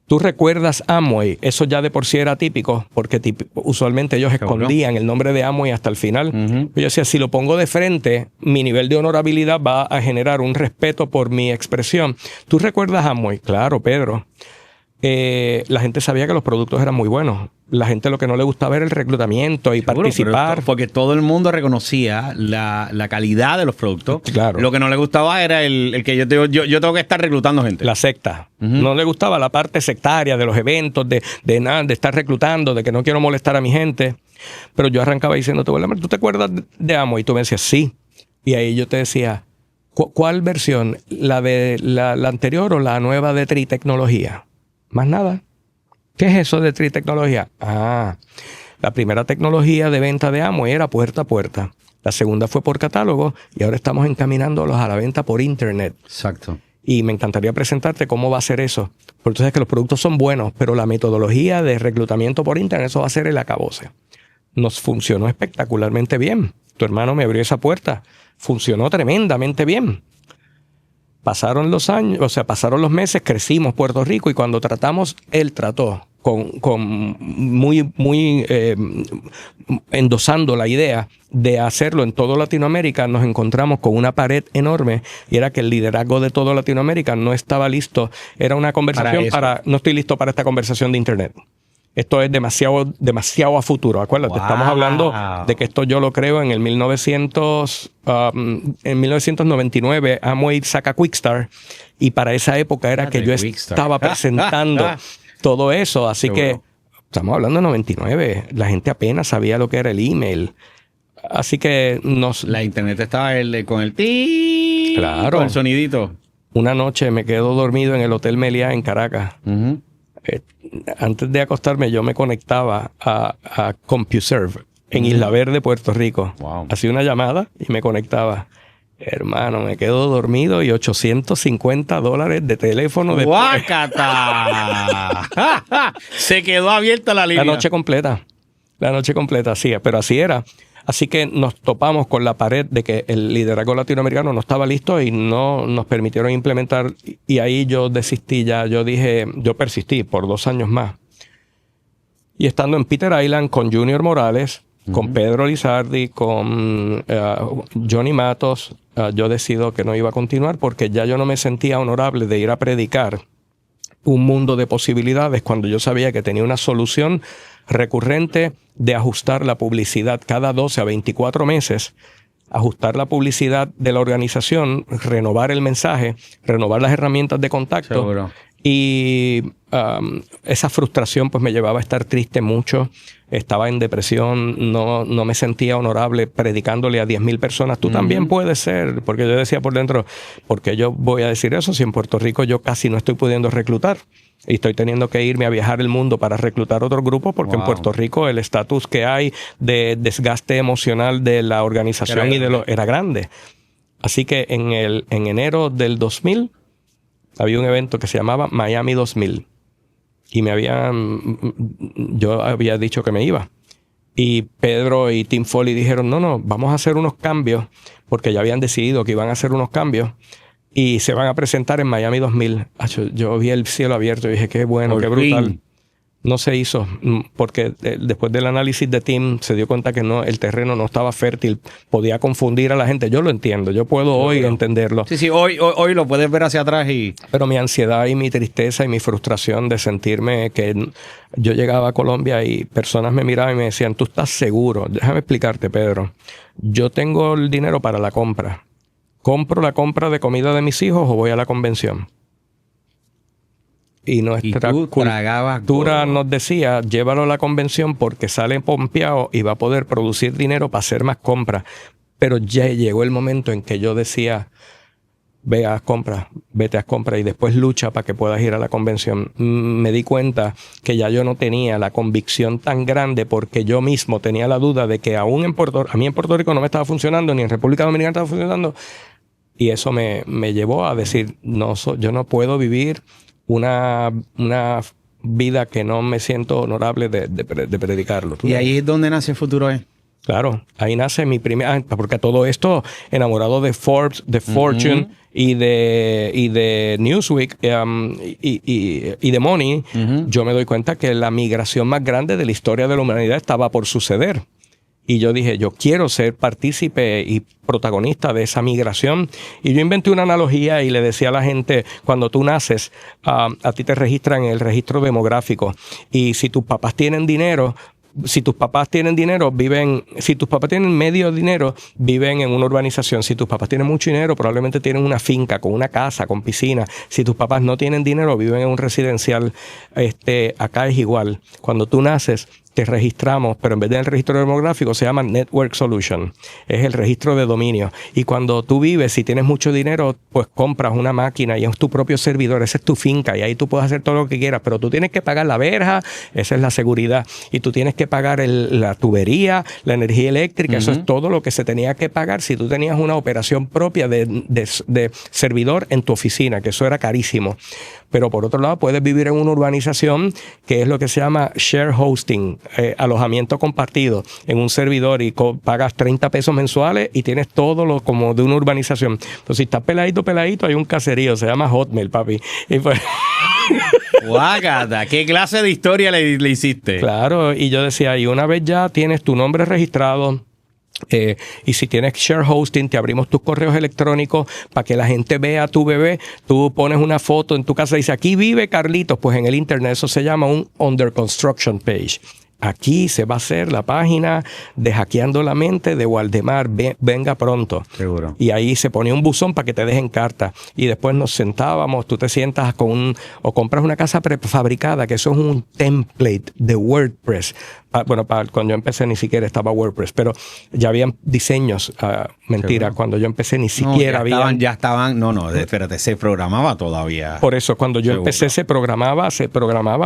¿tú recuerdas Amway? Eso ya de por sí era típico, porque usualmente ellos escondían el nombre de Amway hasta el final. Yo decía, si lo pongo de frente, mi nivel de honorabilidad va a generar un respeto por mi expresión. ¿Tú recuerdas Amway? Claro, Pedro. La gente sabía que los productos eran muy buenos. La gente lo que no le gustaba era el reclutamiento y participar. Porque todo el mundo reconocía la calidad de los productos. Claro. Lo que no le gustaba era el que yo tengo que estar reclutando gente. La secta. No le gustaba la parte sectaria de los eventos, de estar reclutando, de que no quiero molestar a mi gente. Pero yo arrancaba diciéndote, ¿tú te acuerdas de Amway? Y tú me decías, sí. Y ahí yo te decía, ¿cuál versión? ¿La de la anterior o la nueva de Tritecnología? Más nada. ¿Qué es eso de tritecnología? La primera tecnología de venta de Amway era puerta a puerta. La segunda fue por catálogo y ahora estamos encaminándolos a la venta por internet. Exacto. Y me encantaría presentarte cómo va a ser eso. Porque tú sabes que los productos son buenos, pero la metodología de reclutamiento por internet, eso va a ser el acabose. Nos funcionó espectacularmente bien. Tu hermano me abrió esa puerta. Funcionó tremendamente bien. Pasaron los años, pasaron los meses, crecimos Puerto Rico y cuando tratamos, él trató muy endosando la idea de hacerlo en toda Latinoamérica, nos encontramos con una pared enorme y era que el liderazgo de toda Latinoamérica no estaba listo. Era una conversación no estoy listo para esta conversación de internet. Esto es demasiado a futuro. Acuérdate, estamos hablando de que esto yo lo creo en el 1999. Amway saca Quickstar y para esa época era que yo estaba presentando todo eso. Así que estamos hablando de 99. La gente apenas sabía lo que era el email. Así que la internet estaba con el ti, claro, con el sonidito. Una noche me quedo dormido en el Hotel Meliá en Caracas. Antes de acostarme yo me conectaba a CompuServe en Isla Verde, Puerto Rico. Hacía una llamada y me conectaba. Hermano, me quedo dormido y $850 de teléfono después. ¡Guácata! Se quedó abierta la línea. La noche completa, sí, pero así era. Así que nos topamos con la pared de que el liderazgo latinoamericano no estaba listo y no nos permitieron implementar. Y ahí yo desistí ya, yo persistí por 2 años más. Y estando en Peter Island con Junior Morales, con Pedro Lizardi, con Johnny Matos, yo decido que no iba a continuar porque ya yo no me sentía honorable de ir a predicar un mundo de posibilidades cuando yo sabía que tenía una solución recurrente de ajustar la publicidad cada 12 a 24 meses, ajustar la publicidad de la organización, renovar el mensaje, renovar las herramientas de contacto. Seguro. Y esa frustración pues me llevaba a estar triste mucho. Estaba en depresión, no me sentía honorable predicándole a 10,000 personas. Tú también puedes ser, porque yo decía por dentro, ¿por qué yo voy a decir eso si en Puerto Rico yo casi no estoy pudiendo reclutar? Y estoy teniendo que irme a viajar el mundo para reclutar otro grupo porque en Puerto Rico el estatus que hay de desgaste emocional de la organización era grande. Así que en enero del 2000 había un evento que se llamaba Miami 2000 y yo había dicho que me iba. Y Pedro y Tim Foley dijeron, no, vamos a hacer unos cambios porque ya habían decidido que iban a hacer unos cambios y se van a presentar en Miami 2000. Yo vi el cielo abierto y dije, qué bueno, qué brutal. No se hizo porque después del análisis de Tim se dio cuenta que el terreno no estaba fértil, podía confundir a la gente. Yo lo entiendo, yo puedo hoy entenderlo. Sí, hoy lo puedes ver hacia atrás Pero mi ansiedad y mi tristeza y mi frustración de sentirme que yo llegaba a Colombia y personas me miraban y me decían, ¿tú estás seguro? Déjame explicarte, Pedro. Yo tengo el dinero para la compra. ¿Compro la compra de comida de mis hijos o voy a la convención? Y nuestra cultura nos decía, llévalo a la convención porque sale pompeado y va a poder producir dinero para hacer más compras. Pero ya llegó el momento en que yo decía, vete a comprar y después lucha para que puedas ir a la convención. Me di cuenta que ya yo no tenía la convicción tan grande porque yo mismo tenía la duda de que aún a mí en Puerto Rico no me estaba funcionando, ni en República Dominicana estaba funcionando. Y eso me llevó a decir, yo no puedo vivir una vida que no me siento honorable de predicarlo. Y ahí es donde nace Futuro E. Claro, ahí nace mi primera, porque todo esto enamorado de Forbes, de Fortune y de Newsweek y de Money, yo me doy cuenta que la migración más grande de la historia de la humanidad estaba por suceder. Y yo dije, yo quiero ser partícipe y protagonista de esa migración. Y yo inventé una analogía y le decía a la gente, cuando tú naces, a ti te registran en el registro demográfico. Y si tus papás tienen dinero, si tus papás tienen medio dinero, viven en una urbanización. Si tus papás tienen mucho dinero, probablemente tienen una finca con una casa, con piscina. Si tus papás no tienen dinero, viven en un residencial. Acá es igual. Cuando tú naces, te registramos, pero en vez del registro demográfico se llama Network Solution. Es el registro de dominio. Y cuando tú vives, si tienes mucho dinero, pues compras una máquina y es tu propio servidor. Esa es tu finca y ahí tú puedes hacer todo lo que quieras, pero tú tienes que pagar la verja, esa es la seguridad. Y tú tienes que pagar la tubería, la energía eléctrica. Eso es todo lo que se tenía que pagar si tú tenías una operación propia de servidor en tu oficina, que eso era carísimo. Pero por otro lado, puedes vivir en una urbanización que es lo que se llama share hosting, alojamiento compartido en un servidor y pagas 30 pesos mensuales y tienes todo lo como de una urbanización. Entonces, si estás peladito, hay un caserío, se llama Hotmail, papi. Y pues... Guácata, ¿qué clase de historia le hiciste? Claro, y yo decía, y una vez ya tienes tu nombre registrado, y si tienes share hosting, te abrimos tus correos electrónicos para que la gente vea a tu bebé. Tú pones una foto en tu casa y dice, aquí vive Carlitos. Pues en el internet eso se llama un under construction page. Aquí se va a hacer la página de Hackeando la Mente de Waldemar. Venga pronto. Seguro. Y ahí se ponía un buzón para que te dejen carta. Y después nos sentábamos, tú te sientas o compras una casa prefabricada, que eso es un template de WordPress cuando yo empecé ni siquiera estaba WordPress, pero ya habían diseños. Mentira, ¿seguro? Cuando yo empecé ni siquiera ya estaban, espérate, se programaba todavía. Por eso, cuando yo empecé se programaba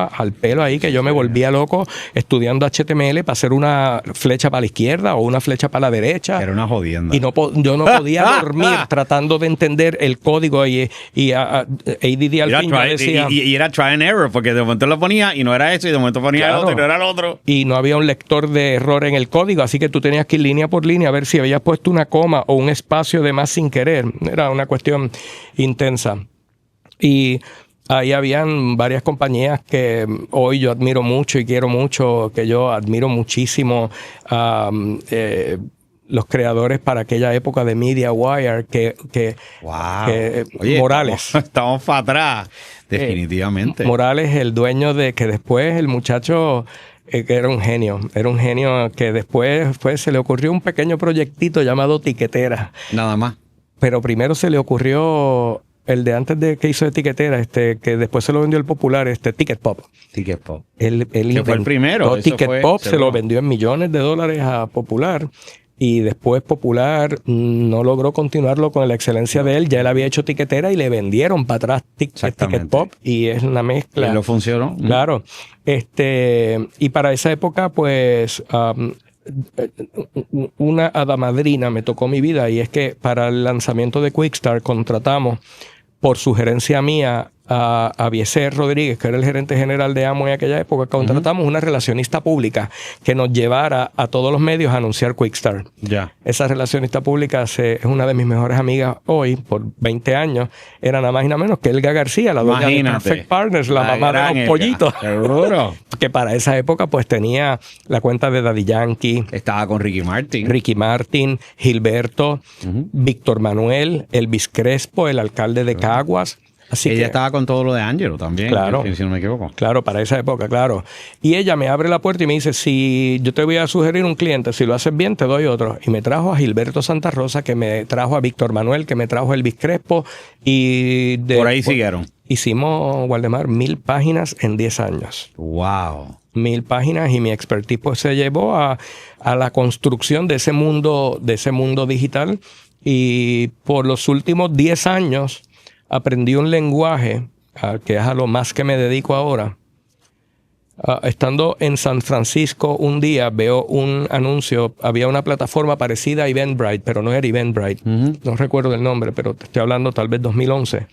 al pelo ahí, que yo me volvía loco estudiando HTML para hacer una flecha para la izquierda o una flecha para la derecha. Era una jodienda. Y yo no podía dormir tratando de entender el código y ADD al fin decía... Y era try and error, porque de momento lo ponía y no era eso, y de momento ponía el otro y no era el otro. Y no había un lector de error en el código, así que tú tenías que ir línea por línea a ver si habías puesto una coma o un espacio de más sin querer. Era una cuestión intensa. Y ahí habían varias compañías que hoy yo admiro mucho y quiero mucho, que yo admiro muchísimo. Los creadores para aquella época de MediaWire, Oye, Morales. Estamos para atrás, definitivamente. Morales, el dueño de que después el muchacho... que era un genio que después se le ocurrió un pequeño proyectito llamado Tiquetera. Nada más. Pero primero se le ocurrió el de antes de que hizo de Tiquetera, que después se lo vendió el popular, Ticket Pop. Ticket Pop. Él fue el primero. Ticket Pop se lo vendió en millones de dólares a Popular. Y después Popular no logró continuarlo con la excelencia de él. Ya él había hecho Tiquetera y le vendieron para atrás Ticket Pop. Y es una mezcla. Y lo funcionó. Claro. Y para esa época, pues, una hada madrina me tocó mi vida. Y es que para el lanzamiento de Quickstart contratamos, por sugerencia mía, a Abieser Rodríguez, que era el gerente general de Amway en aquella época. Contratamos una relacionista pública que nos llevara a todos los medios a anunciar Quickstart. Esa relacionista pública es una de mis mejores amigas hoy, por 20 años. Era nada más y nada menos que Elga García, la dueña de Perfect Partners, la mamá de los pollitos. Seguro. Que para esa época pues tenía la cuenta de Daddy Yankee. Estaba con Ricky Martin, Gilberto, Víctor Manuel, Elvis Crespo, el alcalde de Caguas. Así ella estaba con todo lo de Angelo también, claro, si no me equivoco. Claro, para esa época, claro. Y ella me abre la puerta y me dice, si yo te voy a sugerir un cliente, si lo haces bien, te doy otro. Y me trajo a Gilberto Santa Rosa, que me trajo a Víctor Manuel, que me trajo a Elvis Crespo. Y por ahí siguieron. Hicimos, Waldemar, 1000 páginas en 10 años. ¡Wow! 1000 páginas y mi expertise pues se llevó a la construcción de ese mundo digital. Y por los últimos 10 años... aprendí un lenguaje, que es a lo más que me dedico ahora. Estando en San Francisco un día, veo un anuncio. Había una plataforma parecida a Eventbrite, pero no era Eventbrite. No recuerdo el nombre, pero te estoy hablando tal vez 2011.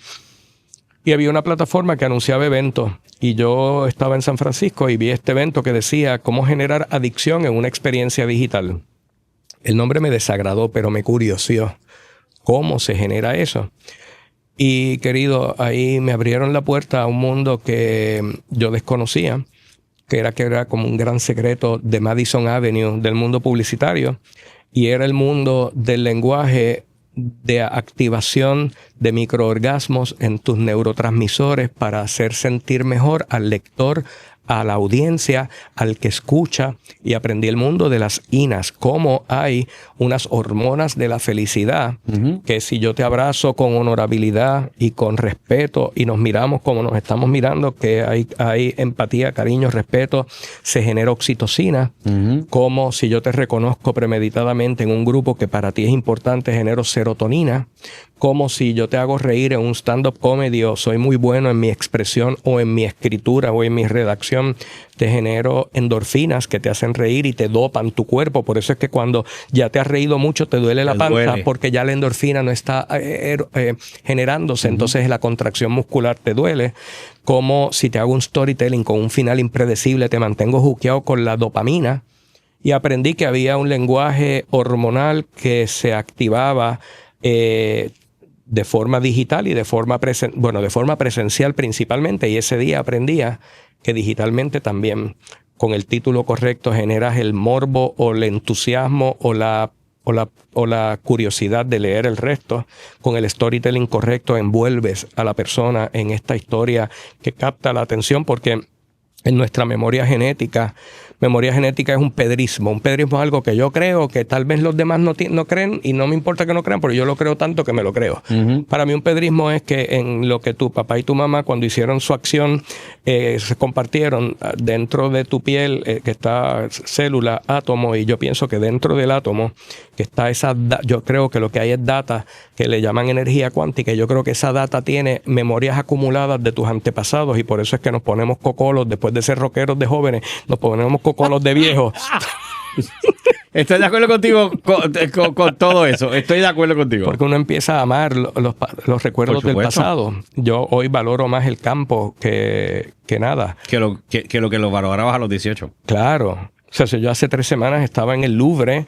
Y había una plataforma que anunciaba eventos. Y yo estaba en San Francisco y vi este evento que decía cómo generar adicción en una experiencia digital. El nombre me desagradó, pero me curiosió. ¿Cómo se genera eso? Y querido, ahí me abrieron la puerta a un mundo que yo desconocía, que era como un gran secreto de Madison Avenue, del mundo publicitario, y era el mundo del lenguaje de activación de microorgasmos en tus neurotransmisores para hacer sentir mejor al lector, a la audiencia, al que escucha, y aprendí el mundo de las INAs, cómo hay unas hormonas de la felicidad, que si yo te abrazo con honorabilidad y con respeto y nos miramos como nos estamos mirando, que hay empatía, cariño, respeto, se genera oxitocina, como si yo te reconozco premeditadamente en un grupo que para ti es importante, genero serotonina, como si yo te hago reír en un stand-up comedy o soy muy bueno en mi expresión o en mi escritura o en mi redacción, te genero endorfinas que te hacen reír y te dopan tu cuerpo. Por eso es que cuando ya te has reído mucho te duele la panza, porque ya la endorfina no está generándose, entonces la contracción muscular te duele. Como si te hago un storytelling con un final impredecible, te mantengo juqueado con la dopamina. Y aprendí que había un lenguaje hormonal que se activaba de forma digital y de forma presencial principalmente, y ese día aprendía que digitalmente también, con el título correcto, generas el morbo o el entusiasmo o la curiosidad de leer el resto. Con el storytelling correcto envuelves a la persona en esta historia que capta la atención, porque en nuestra memoria genética memoria genética es un pedrismo. Un pedrismo es algo que yo creo, que tal vez los demás no creen, y no me importa que no crean, porque yo lo creo tanto que me lo creo. Para mí un pedrismo es que en lo que tu papá y tu mamá, cuando hicieron su acción, se compartieron dentro de tu piel, que está célula, átomo, y yo pienso que dentro del átomo, que está yo creo que lo que hay es data, que le llaman energía cuántica, y yo creo que esa data tiene memorias acumuladas de tus antepasados, y por eso es que nos ponemos cocolos, después de ser rockeros de jóvenes, nos ponemos cocolos de viejos. Estoy de acuerdo contigo con todo eso. Estoy de acuerdo contigo. Porque uno empieza a amar los recuerdos del pasado. Yo hoy valoro más el campo que nada. Que lo valorabas a los 18. Claro. O sea, si yo hace 3 semanas estaba en el Louvre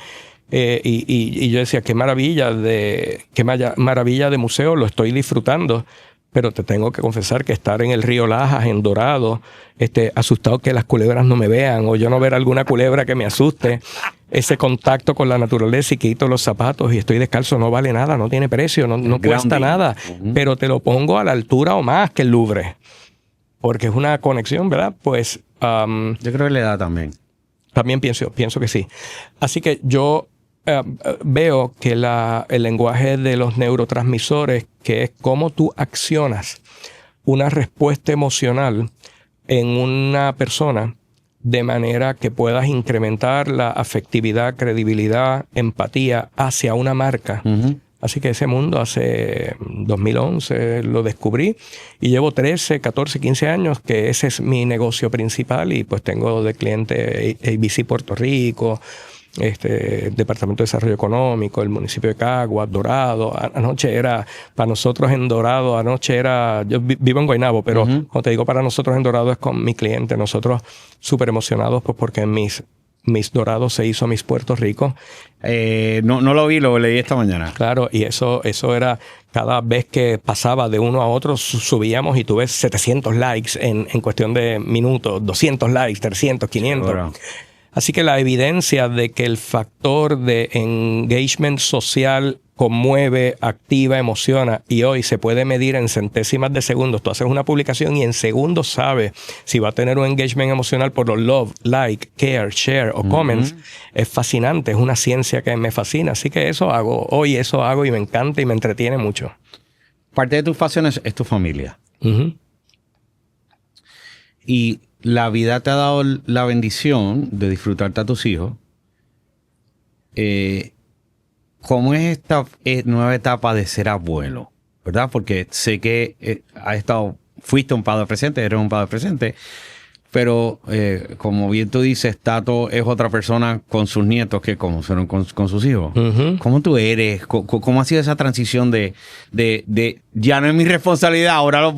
y yo decía, qué maravilla de museo, lo estoy disfrutando. Pero te tengo que confesar que estar en el río Lajas, en Dorado, asustado que las culebras no me vean o yo no ver alguna culebra que me asuste, ese contacto con la naturaleza y quito los zapatos y estoy descalzo, no vale nada, no tiene precio, no cuesta nada, pero te lo pongo a la altura o más que el Louvre, porque es una conexión, ¿verdad? Pues yo creo que le da también. También pienso que sí. Así que yo veo que el lenguaje de los neurotransmisores, que es cómo tú accionas una respuesta emocional en una persona de manera que puedas incrementar la afectividad, credibilidad, empatía hacia una marca. Así que ese mundo hace 2011 lo descubrí y llevo 13, 14, 15 años que ese es mi negocio principal y pues tengo de cliente ABC Puerto Rico, Departamento de Desarrollo Económico, el municipio de Caguas, Dorado. Anoche era, para nosotros en Dorado, yo vivo en Guaynabo, pero cuando te digo para nosotros en Dorado es con mi cliente. Nosotros súper emocionados pues porque en Miss Dorado se hizo Miss Puerto Rico. No lo vi, lo leí esta mañana. Claro, y eso era cada vez que pasaba de uno a otro, subíamos y tú ves 700 likes en cuestión de minutos, 200 likes, 300, 500. Seguro. Así que la evidencia de que el factor de engagement social conmueve, activa, emociona y hoy se puede medir en centésimas de segundos. Tú haces una publicación y en segundos sabes si va a tener un engagement emocional por los love, like, care, share o comments. Es fascinante, es una ciencia que me fascina. Así que eso hago y me encanta y me entretiene mucho. Parte de tus pasiones es tu familia. Y la vida te ha dado la bendición de disfrutarte a tus hijos. ¿Cómo es esta nueva etapa de ser abuelo? ¿Verdad? Porque sé que fuiste un padre presente, eres un padre presente, pero como bien tú dices, Tato es otra persona con sus nietos que como fueron con sus hijos. ¿Cómo tú eres? ¿Cómo ha sido esa transición de ya no es mi responsabilidad, ahora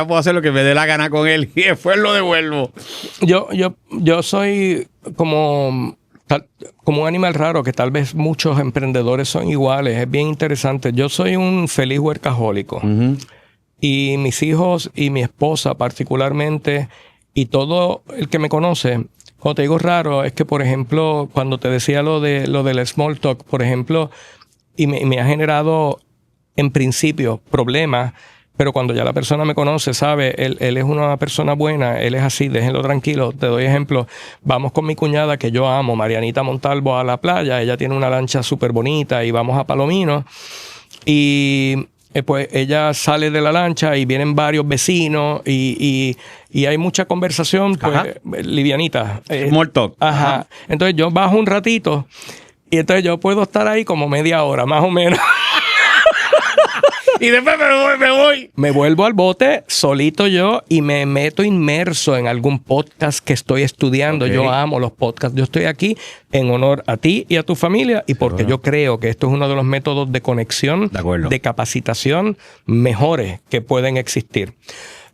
puedo hacer lo que me dé la gana con él y después lo devuelvo? Yo soy como un animal raro que tal vez muchos emprendedores son iguales. Es bien interesante. Yo soy un feliz workahólico. Y mis hijos y mi esposa particularmente, y todo el que me conoce, cuando te digo raro, es que, por ejemplo, cuando te decía lo del small talk, por ejemplo, y me ha generado, en principio, problemas, pero cuando ya la persona me conoce, sabe, él es una persona buena, él es así, déjenlo tranquilo. Te doy ejemplo, vamos con mi cuñada que yo amo, Marianita Montalvo, a la playa, ella tiene una lancha súper bonita y vamos a Palomino, y pues ella sale de la lancha y vienen varios vecinos y hay mucha conversación, pues, livianita. Small talk. Ajá. Entonces yo bajo un ratito y entonces yo puedo estar ahí como media hora, más o menos. Y después me voy. Me vuelvo al bote solito yo y me meto inmerso en algún podcast que estoy estudiando. Yo amo los podcasts. Yo estoy aquí en honor a ti y a tu familia y porque yo creo que esto es uno de los métodos de conexión, de capacitación mejores que pueden existir.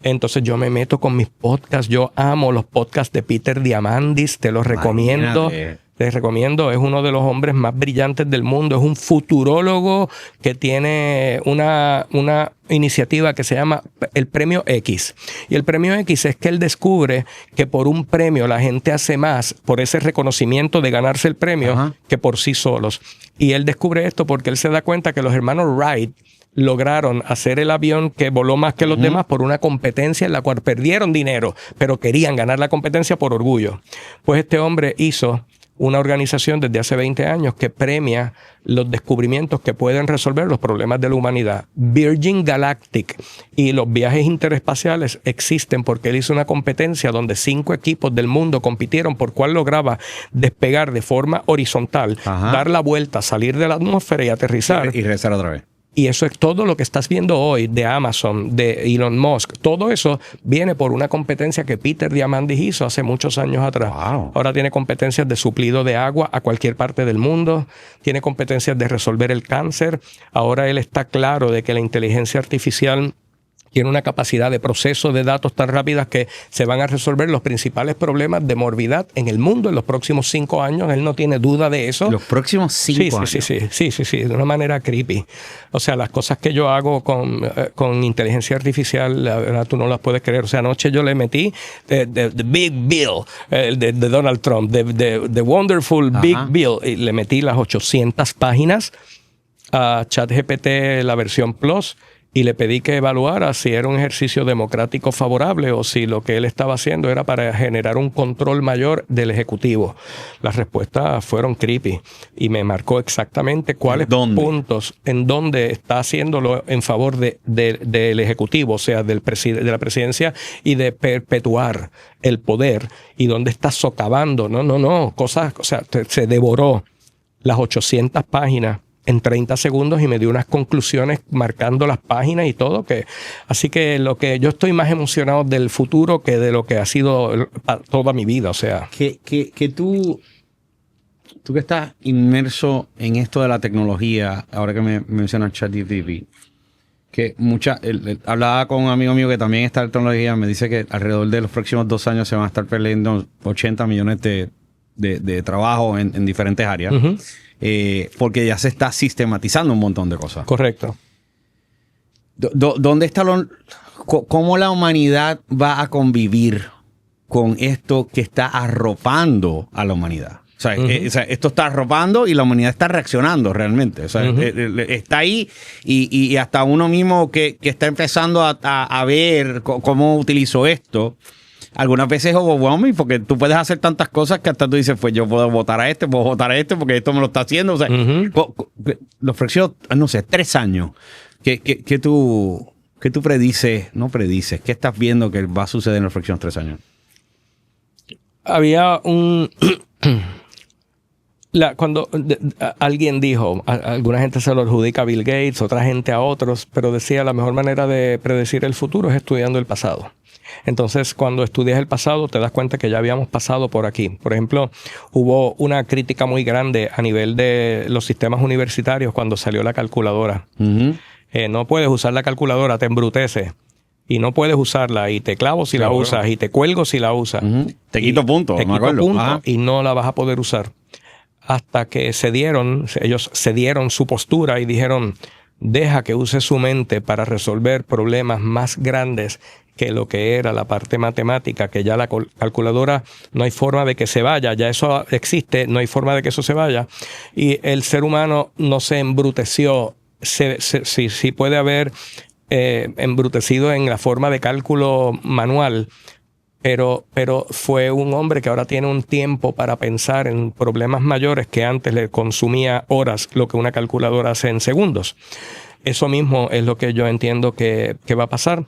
Entonces yo me meto con mis podcasts. Yo amo los podcasts de Peter Diamandis. Te los recomiendo. Les recomiendo, es uno de los hombres más brillantes del mundo, es un futurólogo que tiene una iniciativa que se llama el Premio X. Y el Premio X es que él descubre que por un premio la gente hace más por ese reconocimiento de ganarse el premio que por sí solos. Y él descubre esto porque él se da cuenta que los hermanos Wright, lograron hacer el avión que voló más que los demás por una competencia en la cual perdieron dinero, pero querían ganar la competencia por orgullo. Pues este hombre hizo una organización desde hace 20 años que premia los descubrimientos que pueden resolver los problemas de la humanidad. Virgin Galactic y los viajes interespaciales existen porque él hizo una competencia donde 5 equipos del mundo compitieron por cuál lograba despegar de forma horizontal, dar la vuelta, salir de la atmósfera y aterrizar. Y regresar otra vez. Y eso es todo lo que estás viendo hoy de Amazon, de Elon Musk. Todo eso viene por una competencia que Peter Diamandis hizo hace muchos años atrás. Wow. Ahora tiene competencias de suplido de agua a cualquier parte del mundo. Tiene competencias de resolver el cáncer. Ahora él está claro de que la inteligencia artificial tiene una capacidad de proceso de datos tan rápidas que se van a resolver los principales problemas de morbidad en el mundo en los próximos 5 años. Él no tiene duda de eso. Los próximos 5 años. Sí, de una manera creepy. O sea, las cosas que yo hago con inteligencia artificial, la verdad, tú no las puedes creer. O sea, anoche yo le metí The Big Bill de Donald Trump, The Wonderful Big Bill, y le metí las 800 páginas a ChatGPT, la versión Plus, y le pedí que evaluara si era un ejercicio democrático favorable o si lo que él estaba haciendo era para generar un control mayor del Ejecutivo. Las respuestas fueron creepy y me marcó exactamente cuáles puntos en donde está haciéndolo en favor del Ejecutivo, o sea, de la presidencia, y de perpetuar el poder, y dónde está socavando. Cosas, o sea, se devoró las 800 páginas en 30 segundos y me dio unas conclusiones marcando las páginas y todo. Así que yo estoy más emocionado del futuro que de lo que ha sido toda mi vida. O sea, que tú que estás inmerso en esto de la tecnología, ahora que me mencionas ChatGPT, que hablaba con un amigo mío que también está en tecnología, me dice que alrededor de los próximos 2 años se van a estar perdiendo 80 millones de trabajo en diferentes áreas. Porque ya se está sistematizando un montón de cosas. Correcto. ¿Dónde está cómo la humanidad va a convivir con esto que está arropando a la humanidad? O sea, esto está arropando y la humanidad está reaccionando realmente. O sea, está ahí y hasta uno mismo que está empezando a ver cómo utilizo esto. Algunas veces es overwhelming porque tú puedes hacer tantas cosas que hasta tú dices, pues yo puedo votar a este porque esto me lo está haciendo. O sea, los próximos, no sé, 3 años, ¿qué tú predices? No predices, ¿qué estás viendo que va a suceder en los próximos 3 años? Había cuando alguien dijo, alguna gente se lo adjudica a Bill Gates, otra gente a otros, pero decía la mejor manera de predecir el futuro es estudiando el pasado. Entonces, cuando estudias el pasado, te das cuenta que ya habíamos pasado por aquí. Por ejemplo, hubo una crítica muy grande a nivel de los sistemas universitarios cuando salió la calculadora. No puedes usar la calculadora, te embrutece. Y no puedes usarla, y te clavo si la usas, y te cuelgo si la usas. Te quito puntos, me acuerdo. Y no la vas a poder usar. Hasta que ellos cedieron su postura y dijeron, deja que use su mente para resolver problemas más grandes que lo que era la parte matemática, que ya la calculadora no hay forma de que se vaya, ya eso existe, no hay forma de que eso se vaya. Y el ser humano no se embruteció, sí puede haber embrutecido en la forma de cálculo manual, pero fue un hombre que ahora tiene un tiempo para pensar en problemas mayores que antes le consumía horas, lo que una calculadora hace en segundos. Eso mismo es lo que yo entiendo que va a pasar.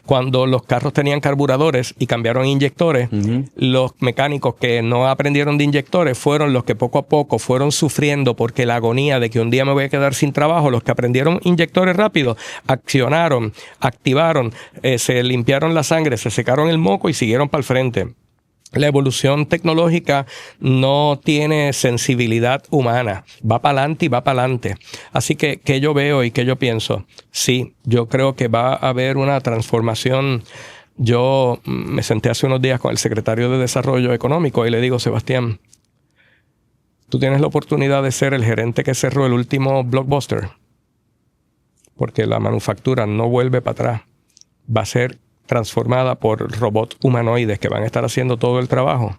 Cuando los carros tenían carburadores y cambiaron inyectores, los mecánicos que no aprendieron de inyectores fueron los que poco a poco fueron sufriendo porque la agonía de que un día me voy a quedar sin trabajo. Los que aprendieron inyectores rápido accionaron, activaron, se limpiaron la sangre, se secaron el moco y siguieron para el frente. La evolución tecnológica no tiene sensibilidad humana. Va para adelante y va para adelante. Así que yo veo y que yo pienso, sí, yo creo que va a haber una transformación. Yo me senté hace unos días con el secretario de Desarrollo Económico y le digo, Sebastián, tú tienes la oportunidad de ser el gerente que cerró el último Blockbuster. Porque la manufactura no vuelve para atrás. Va a ser transformada por robots humanoides que van a estar haciendo todo el trabajo.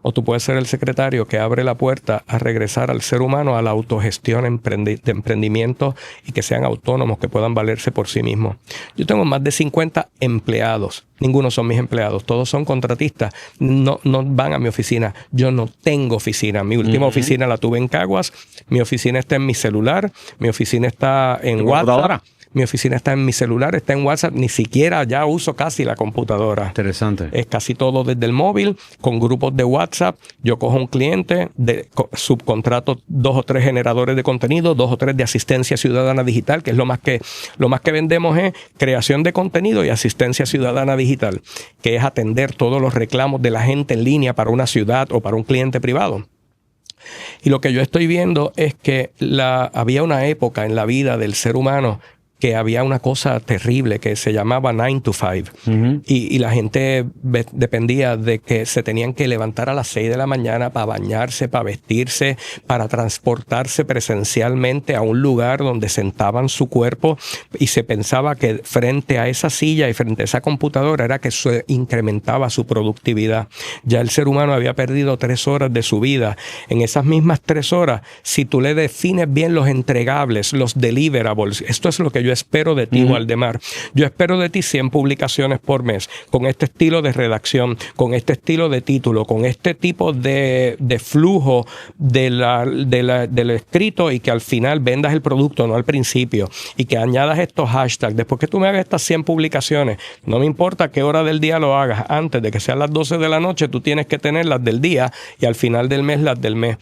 o tú puedes ser el secretario que abre la puerta a regresar al ser humano a la autogestión de emprendimiento y que sean autónomos, que puedan valerse por sí mismos. Yo tengo más de 50 empleados. Ninguno son mis empleados, todos son contratistas. No van a mi oficina. Yo no tengo oficina. Mi última oficina la tuve en Caguas. Mi oficina está en mi celular. Mi oficina está en WhatsApp. Mi oficina está en mi celular, está en WhatsApp. Ni siquiera ya uso casi la computadora. Interesante. Es casi todo desde el móvil, con grupos de WhatsApp. Yo cojo un cliente, subcontrato 2 o 3 generadores de contenido, 2 o 3 de asistencia ciudadana digital, que es lo más que vendemos es creación de contenido y asistencia ciudadana digital, que es atender todos los reclamos de la gente en línea para una ciudad o para un cliente privado. Y lo que yo estoy viendo es que había una época en la vida del ser humano que había una cosa terrible que se llamaba 9 to 5. Y la gente dependía de que se tenían que levantar a las 6 de la mañana para bañarse, para vestirse, para transportarse presencialmente a un lugar donde sentaban su cuerpo, y se pensaba que frente a esa silla y frente a esa computadora era que se incrementaba su productividad. Ya el ser humano había perdido 3 horas de su vida. En esas mismas 3 horas, si tú le defines bien los entregables, los deliverables, esto es lo que yo espero de ti, Waldemar. Yo espero de ti 100 publicaciones por mes, con este estilo de redacción, con este estilo de título, con este tipo de flujo del escrito, y que al final vendas el producto, no al principio, y que añadas estos hashtags. Después que tú me hagas estas 100 publicaciones, no me importa qué hora del día lo hagas, antes de que sean las 12 de la noche, tú tienes que tener las del día, y al final del mes las del mes.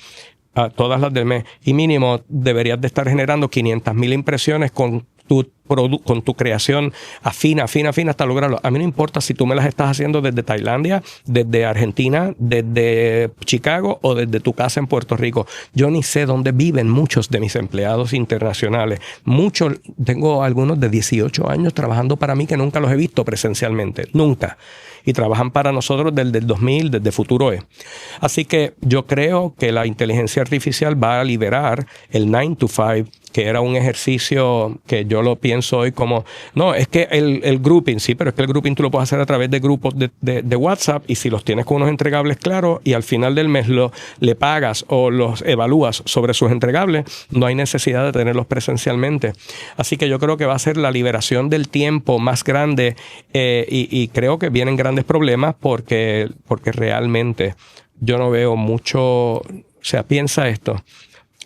Todas las del mes. Y mínimo deberías de estar generando 500,000 impresiones con tu creación afina hasta lograrlo. A mí no importa si tú me las estás haciendo desde Tailandia, desde Argentina, desde Chicago o desde tu casa en Puerto Rico. Yo ni sé dónde viven muchos de mis empleados internacionales. Muchos, tengo algunos de 18 años trabajando para mí que nunca los he visto presencialmente. Nunca. Y trabajan para nosotros desde el 2000, desde Futuro E. Así que yo creo que la inteligencia artificial va a liberar el 9 to 5, que era un ejercicio que yo lo pienso hoy como, no, es que el grouping, sí, pero es que el grouping tú lo puedes hacer a través de grupos de WhatsApp, y si los tienes con unos entregables claros y al final del mes le pagas o los evalúas sobre sus entregables, no hay necesidad de tenerlos presencialmente. Así que yo creo que va a ser la liberación del tiempo más grande, y creo que vienen grandes problemas porque realmente yo no veo mucho. O sea, piensa esto.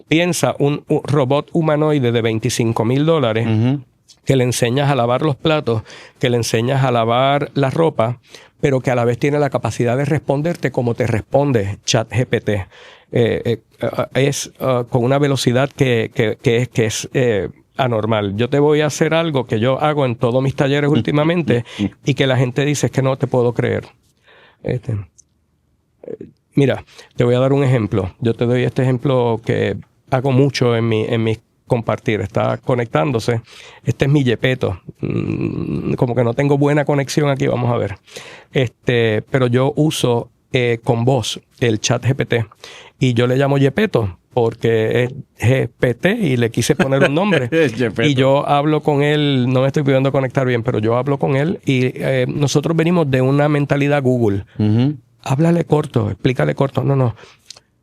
Piensa un robot humanoide de $25,000 que le enseñas a lavar los platos, que le enseñas a lavar la ropa, pero que a la vez tiene la capacidad de responderte como te responde ChatGPT. Con una velocidad que es anormal. Yo te voy a hacer algo que yo hago en todos mis talleres últimamente y que la gente dice es que no te puedo creer. Mira, te voy a dar un ejemplo. Yo te doy este ejemplo que hago mucho en mi compartir. Está conectándose. Este es mi Yepeto. Como que no tengo buena conexión aquí, vamos a ver. Pero yo uso con voz el ChatGPT y yo le llamo Yepeto porque es GPT y le quise poner un nombre. Y yo hablo con él, no me estoy pudiendo conectar bien, pero yo hablo con él y nosotros venimos de una mentalidad Google. Háblale corto, explícale corto. No.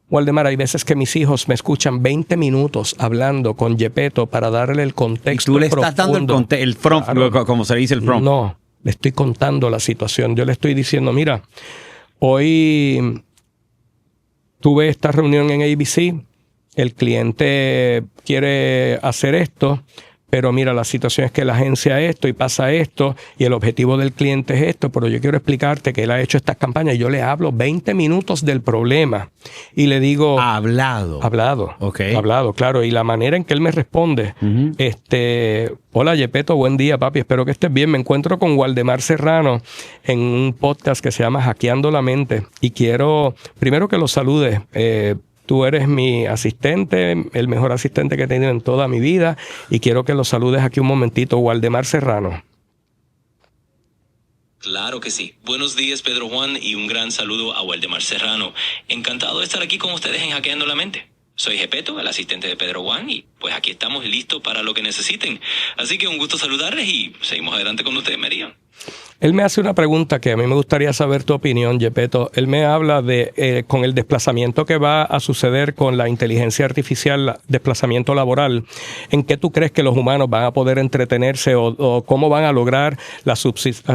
Waldemar, hay veces que mis hijos me escuchan 20 minutos hablando con Yepeto para darle el contexto. ¿Y tú le estás dando el prompt, claro, como se dice el prompt? No, le estoy contando la situación. Yo le estoy diciendo, mira, hoy tuve esta reunión en ABC, el cliente quiere hacer esto, pero mira, la situación es que la agencia esto y pasa esto y el objetivo del cliente es esto, pero yo quiero explicarte que él ha hecho estas campañas y yo le hablo 20 minutos del problema y le digo... Hablado. Okay. Hablado, claro. Y la manera en que él me responde, hola Yepeto, buen día papi, espero que estés bien. Me encuentro con Waldemar Serrano en un podcast que se llama Hackeando la Mente y quiero primero que lo salude. Tú eres mi asistente, el mejor asistente que he tenido en toda mi vida y quiero que lo saludes aquí un momentito, Waldemar Serrano. Claro que sí. Buenos días, Pedro Juan, y un gran saludo a Waldemar Serrano. Encantado de estar aquí con ustedes en Hackeando la Mente. Soy Yepeto, el asistente de Pedro Juan, y pues aquí estamos listos para lo que necesiten. Así que un gusto saludarles y seguimos adelante con ustedes, María. Él me hace una pregunta que a mí me gustaría saber tu opinión, Gepetto. Él me habla de, con el desplazamiento que va a suceder con la inteligencia artificial, desplazamiento laboral, ¿en qué tú crees que los humanos van a poder entretenerse o cómo van a lograr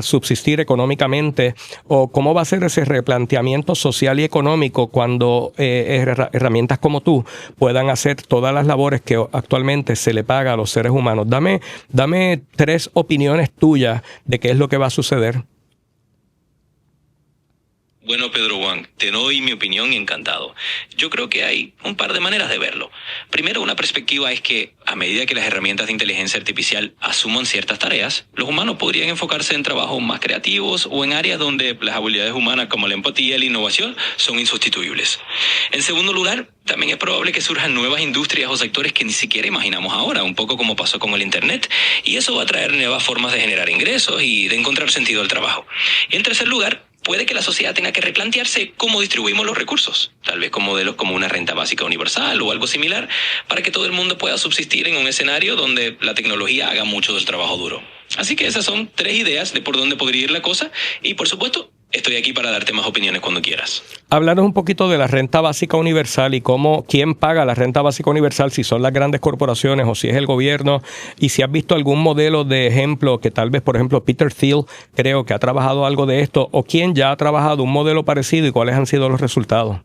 subsistir económicamente o cómo va a ser ese replanteamiento social y económico cuando herramientas como tú puedan hacer todas las labores que actualmente se le paga a los seres humanos? Dame 3 opiniones tuyas de qué es lo que va a suceder. Bueno, Pedro Juan, te doy mi opinión encantado. Yo creo que hay un par de maneras de verlo. Primero, una perspectiva es que a medida que las herramientas de inteligencia artificial asuman ciertas tareas, los humanos podrían enfocarse en trabajos más creativos o en áreas donde las habilidades humanas como la empatía y la innovación son insustituibles. En segundo lugar, también es probable que surjan nuevas industrias o sectores que ni siquiera imaginamos ahora, un poco como pasó con el Internet, y eso va a traer nuevas formas de generar ingresos y de encontrar sentido al trabajo. Y en tercer lugar, puede que la sociedad tenga que replantearse cómo distribuimos los recursos, tal vez con modelos como una renta básica universal o algo similar, para que todo el mundo pueda subsistir en un escenario donde la tecnología haga mucho del trabajo duro. Así que esas son 3 ideas de por dónde podría ir la cosa y, por supuesto, estoy aquí para darte más opiniones cuando quieras. Háblanos un poquito de la renta básica universal y quién paga la renta básica universal, si son las grandes corporaciones o si es el gobierno, y si has visto algún modelo de ejemplo que tal vez, por ejemplo, Peter Thiel creo que ha trabajado algo de esto, o quién ya ha trabajado un modelo parecido y cuáles han sido los resultados.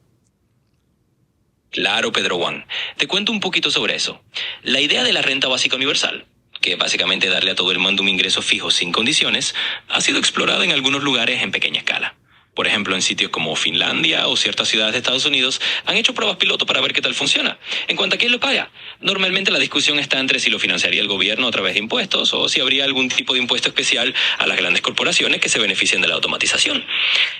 Claro, Pedro Juan. Te cuento un poquito sobre eso. La idea de la renta básica universal, que es básicamente darle a todo el mundo un ingreso fijo sin condiciones, ha sido explorada en algunos lugares en pequeña escala. Por ejemplo, en sitios como Finlandia o ciertas ciudades de Estados Unidos han hecho pruebas piloto para ver qué tal funciona. En cuanto a quién lo paga, normalmente la discusión está entre si lo financiaría el gobierno a través de impuestos o si habría algún tipo de impuesto especial a las grandes corporaciones que se benefician de la automatización.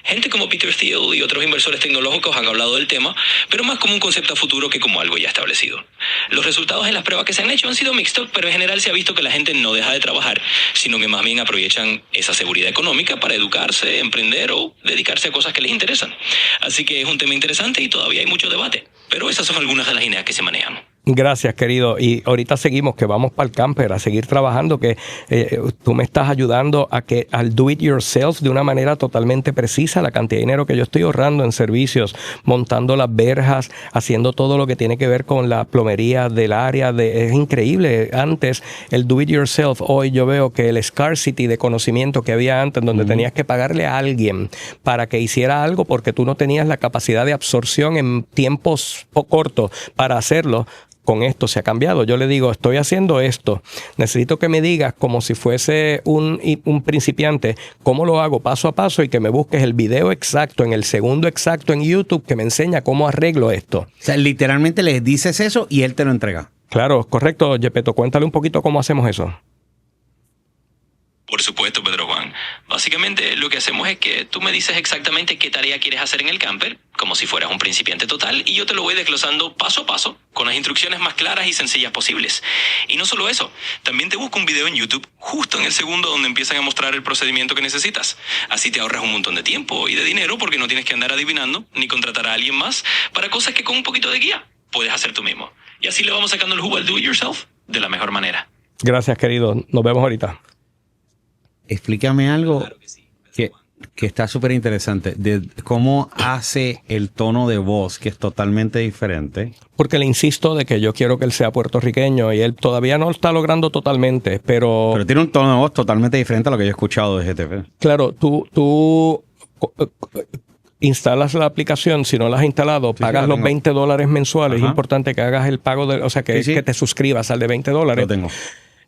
Gente como Peter Thiel y otros inversores tecnológicos han hablado del tema, pero más como un concepto a futuro que como algo ya establecido. Los resultados en las pruebas que se han hecho han sido mixtos, pero en general se ha visto que la gente no deja de trabajar, sino que más bien aprovechan esa seguridad económica para educarse, emprender o dedicarse a cosas que les interesan. Así que es un tema interesante y todavía hay mucho debate, pero esas son algunas de las ideas que se manejan. Gracias, querido. Y ahorita seguimos, que vamos para el camper a seguir trabajando, que tú me estás ayudando a que al do it yourself de una manera totalmente precisa, la cantidad de dinero que yo estoy ahorrando en servicios, montando las verjas, haciendo todo lo que tiene que ver con la plomería del área. Es increíble. Antes, el do it yourself, hoy yo veo que el scarcity de conocimiento que había antes, donde tenías que pagarle a alguien para que hiciera algo porque tú no tenías la capacidad de absorción en tiempos cortos para hacerlo, con esto se ha cambiado. Yo le digo, estoy haciendo esto, necesito que me digas como si fuese un principiante, cómo lo hago paso a paso y que me busques el video exacto, en el segundo exacto en YouTube que me enseña cómo arreglo esto. O sea, literalmente le dices eso y él te lo entrega. Claro, correcto, Gepetto. Cuéntale un poquito cómo hacemos eso. Por supuesto, Pedro Juan. Básicamente lo que hacemos es que tú me dices exactamente qué tarea quieres hacer en el camper, como si fueras un principiante total, y yo te lo voy desglosando paso a paso, con las instrucciones más claras y sencillas posibles. Y no solo eso, también te busco un video en YouTube justo en el segundo donde empiezan a mostrar el procedimiento que necesitas. Así te ahorras un montón de tiempo y de dinero porque no tienes que andar adivinando ni contratar a alguien más para cosas que con un poquito de guía puedes hacer tú mismo. Y así le vamos sacando el jugo al do it yourself de la mejor manera. Gracias, querido. Nos vemos ahorita. Explícame algo Claro que sí. que está súper interesante, de cómo hace el tono de voz, que es totalmente diferente. Porque le insisto de que yo quiero que él sea puertorriqueño y él todavía no lo está logrando totalmente, pero Pero tiene un tono de voz totalmente diferente a lo que yo he escuchado de GTP. claro, tú instalas la aplicación, si no la has instalado, pagas los $20 mensuales. Ajá. Es importante que hagas el pago, o sea, que, Sí. que te suscribas al de $20. Lo tengo.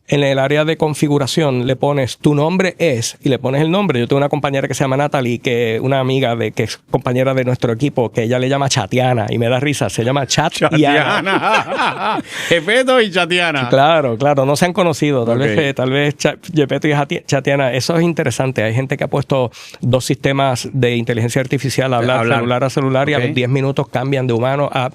En el área de configuración le pones tu nombre es y le pones el nombre. Yo tengo una compañera que se llama Natalie, que una amiga que es compañera de nuestro equipo, que ella le llama Chatiana y me da risa, se llama Chatiana. Chatiana. Gepetto y Chatiana. Claro, no se han conocido. Tal Ok. vez Gepetto y Chatiana. Eso es interesante. Hay gente que ha puesto 2 sistemas de inteligencia artificial a hablar celular a celular y a Ok. los 10 minutos cambian de humano a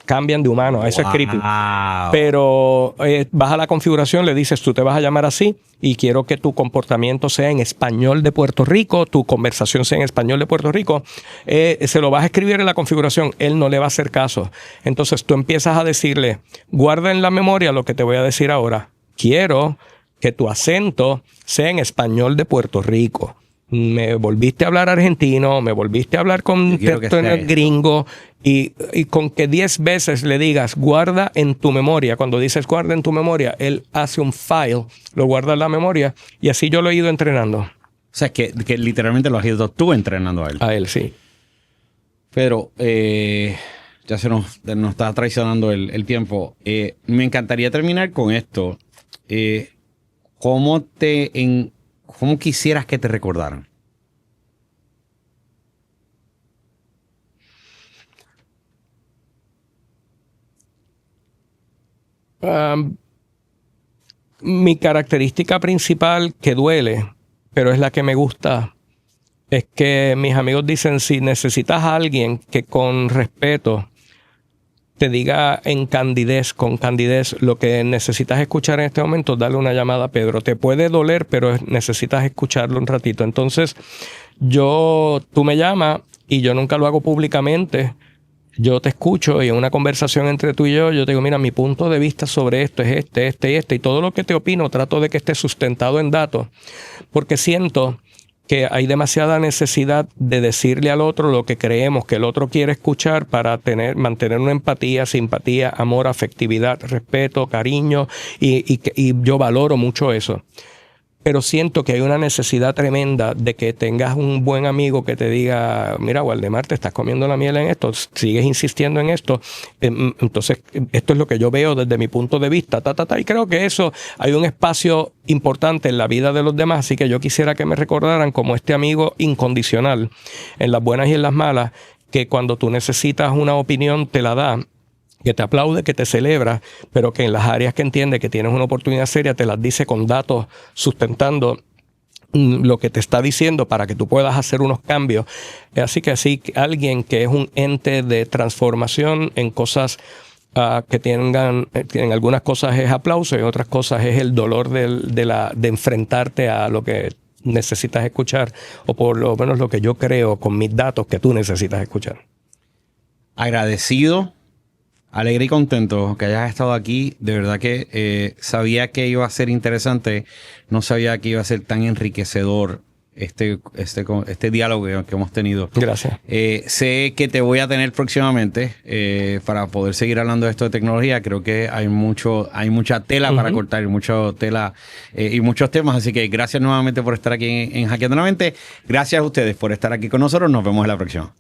cambian de humano. Eso es creepy. Wow. Pero vas a la configuración, le dices, tú te vas a llamar así y quiero que tu comportamiento sea en español de Puerto Rico, tu conversación sea en español de Puerto Rico. Se lo vas a escribir en la configuración, él no le va a hacer caso. Entonces tú empiezas a decirle, guarda en la memoria lo que te voy a decir ahora. Quiero que tu acento sea en español de Puerto Rico. Me volviste a hablar argentino, me volviste a hablar con texto en el gringo y con que 10 veces le digas guarda en tu memoria. Cuando dices guarda en tu memoria, él hace un file, lo guarda en la memoria y así yo lo he ido entrenando. O sea, que literalmente lo has ido tú entrenando a él. A él, sí. Pero ya se nos está traicionando el tiempo. Me encantaría terminar con esto. ¿Cómo quisieras que te recordaran? Mi característica principal que duele, pero es la que me gusta, es que mis amigos dicen, si necesitas a alguien que con respeto te diga con candidez, lo que necesitas escuchar en este momento, dale una llamada a Pedro. Te puede doler, pero necesitas escucharlo un ratito. Entonces, tú me llamas y yo nunca lo hago públicamente. Yo te escucho y en una conversación entre tú y yo te digo, mira, mi punto de vista sobre esto es este, y todo lo que te opino trato de que esté sustentado en datos, porque siento que hay demasiada necesidad de decirle al otro lo que creemos que el otro quiere escuchar para mantener una empatía, simpatía, amor, afectividad, respeto, cariño, y yo valoro mucho eso. Pero siento que hay una necesidad tremenda de que tengas un buen amigo que te diga, mira, Waldemar, te estás comiendo la miel en esto, sigues insistiendo en esto, entonces esto es lo que yo veo desde mi punto de vista, y creo que eso, hay un espacio importante en la vida de los demás, así que yo quisiera que me recordaran como este amigo incondicional, en las buenas y en las malas, que cuando tú necesitas una opinión te la da, que te aplaude, que te celebra, pero que en las áreas que entiende que tienes una oportunidad seria, te las dice con datos sustentando lo que te está diciendo para que tú puedas hacer unos cambios. Así que alguien que es un ente de transformación en cosas que en algunas cosas es aplauso y en otras cosas es el dolor de enfrentarte a lo que necesitas escuchar, o por lo menos lo que yo creo con mis datos que tú necesitas escuchar. Agradecido, alegre y contento que hayas estado aquí. De verdad que sabía que iba a ser interesante. No sabía que iba a ser tan enriquecedor este diálogo que hemos tenido. Gracias. Sé que te voy a tener próximamente para poder seguir hablando de esto de tecnología. Creo que hay mucha tela para cortar y mucha tela y muchos temas. Así que gracias nuevamente por estar aquí en Hackeando la Mente. Gracias a ustedes por estar aquí con nosotros. Nos vemos en la próxima.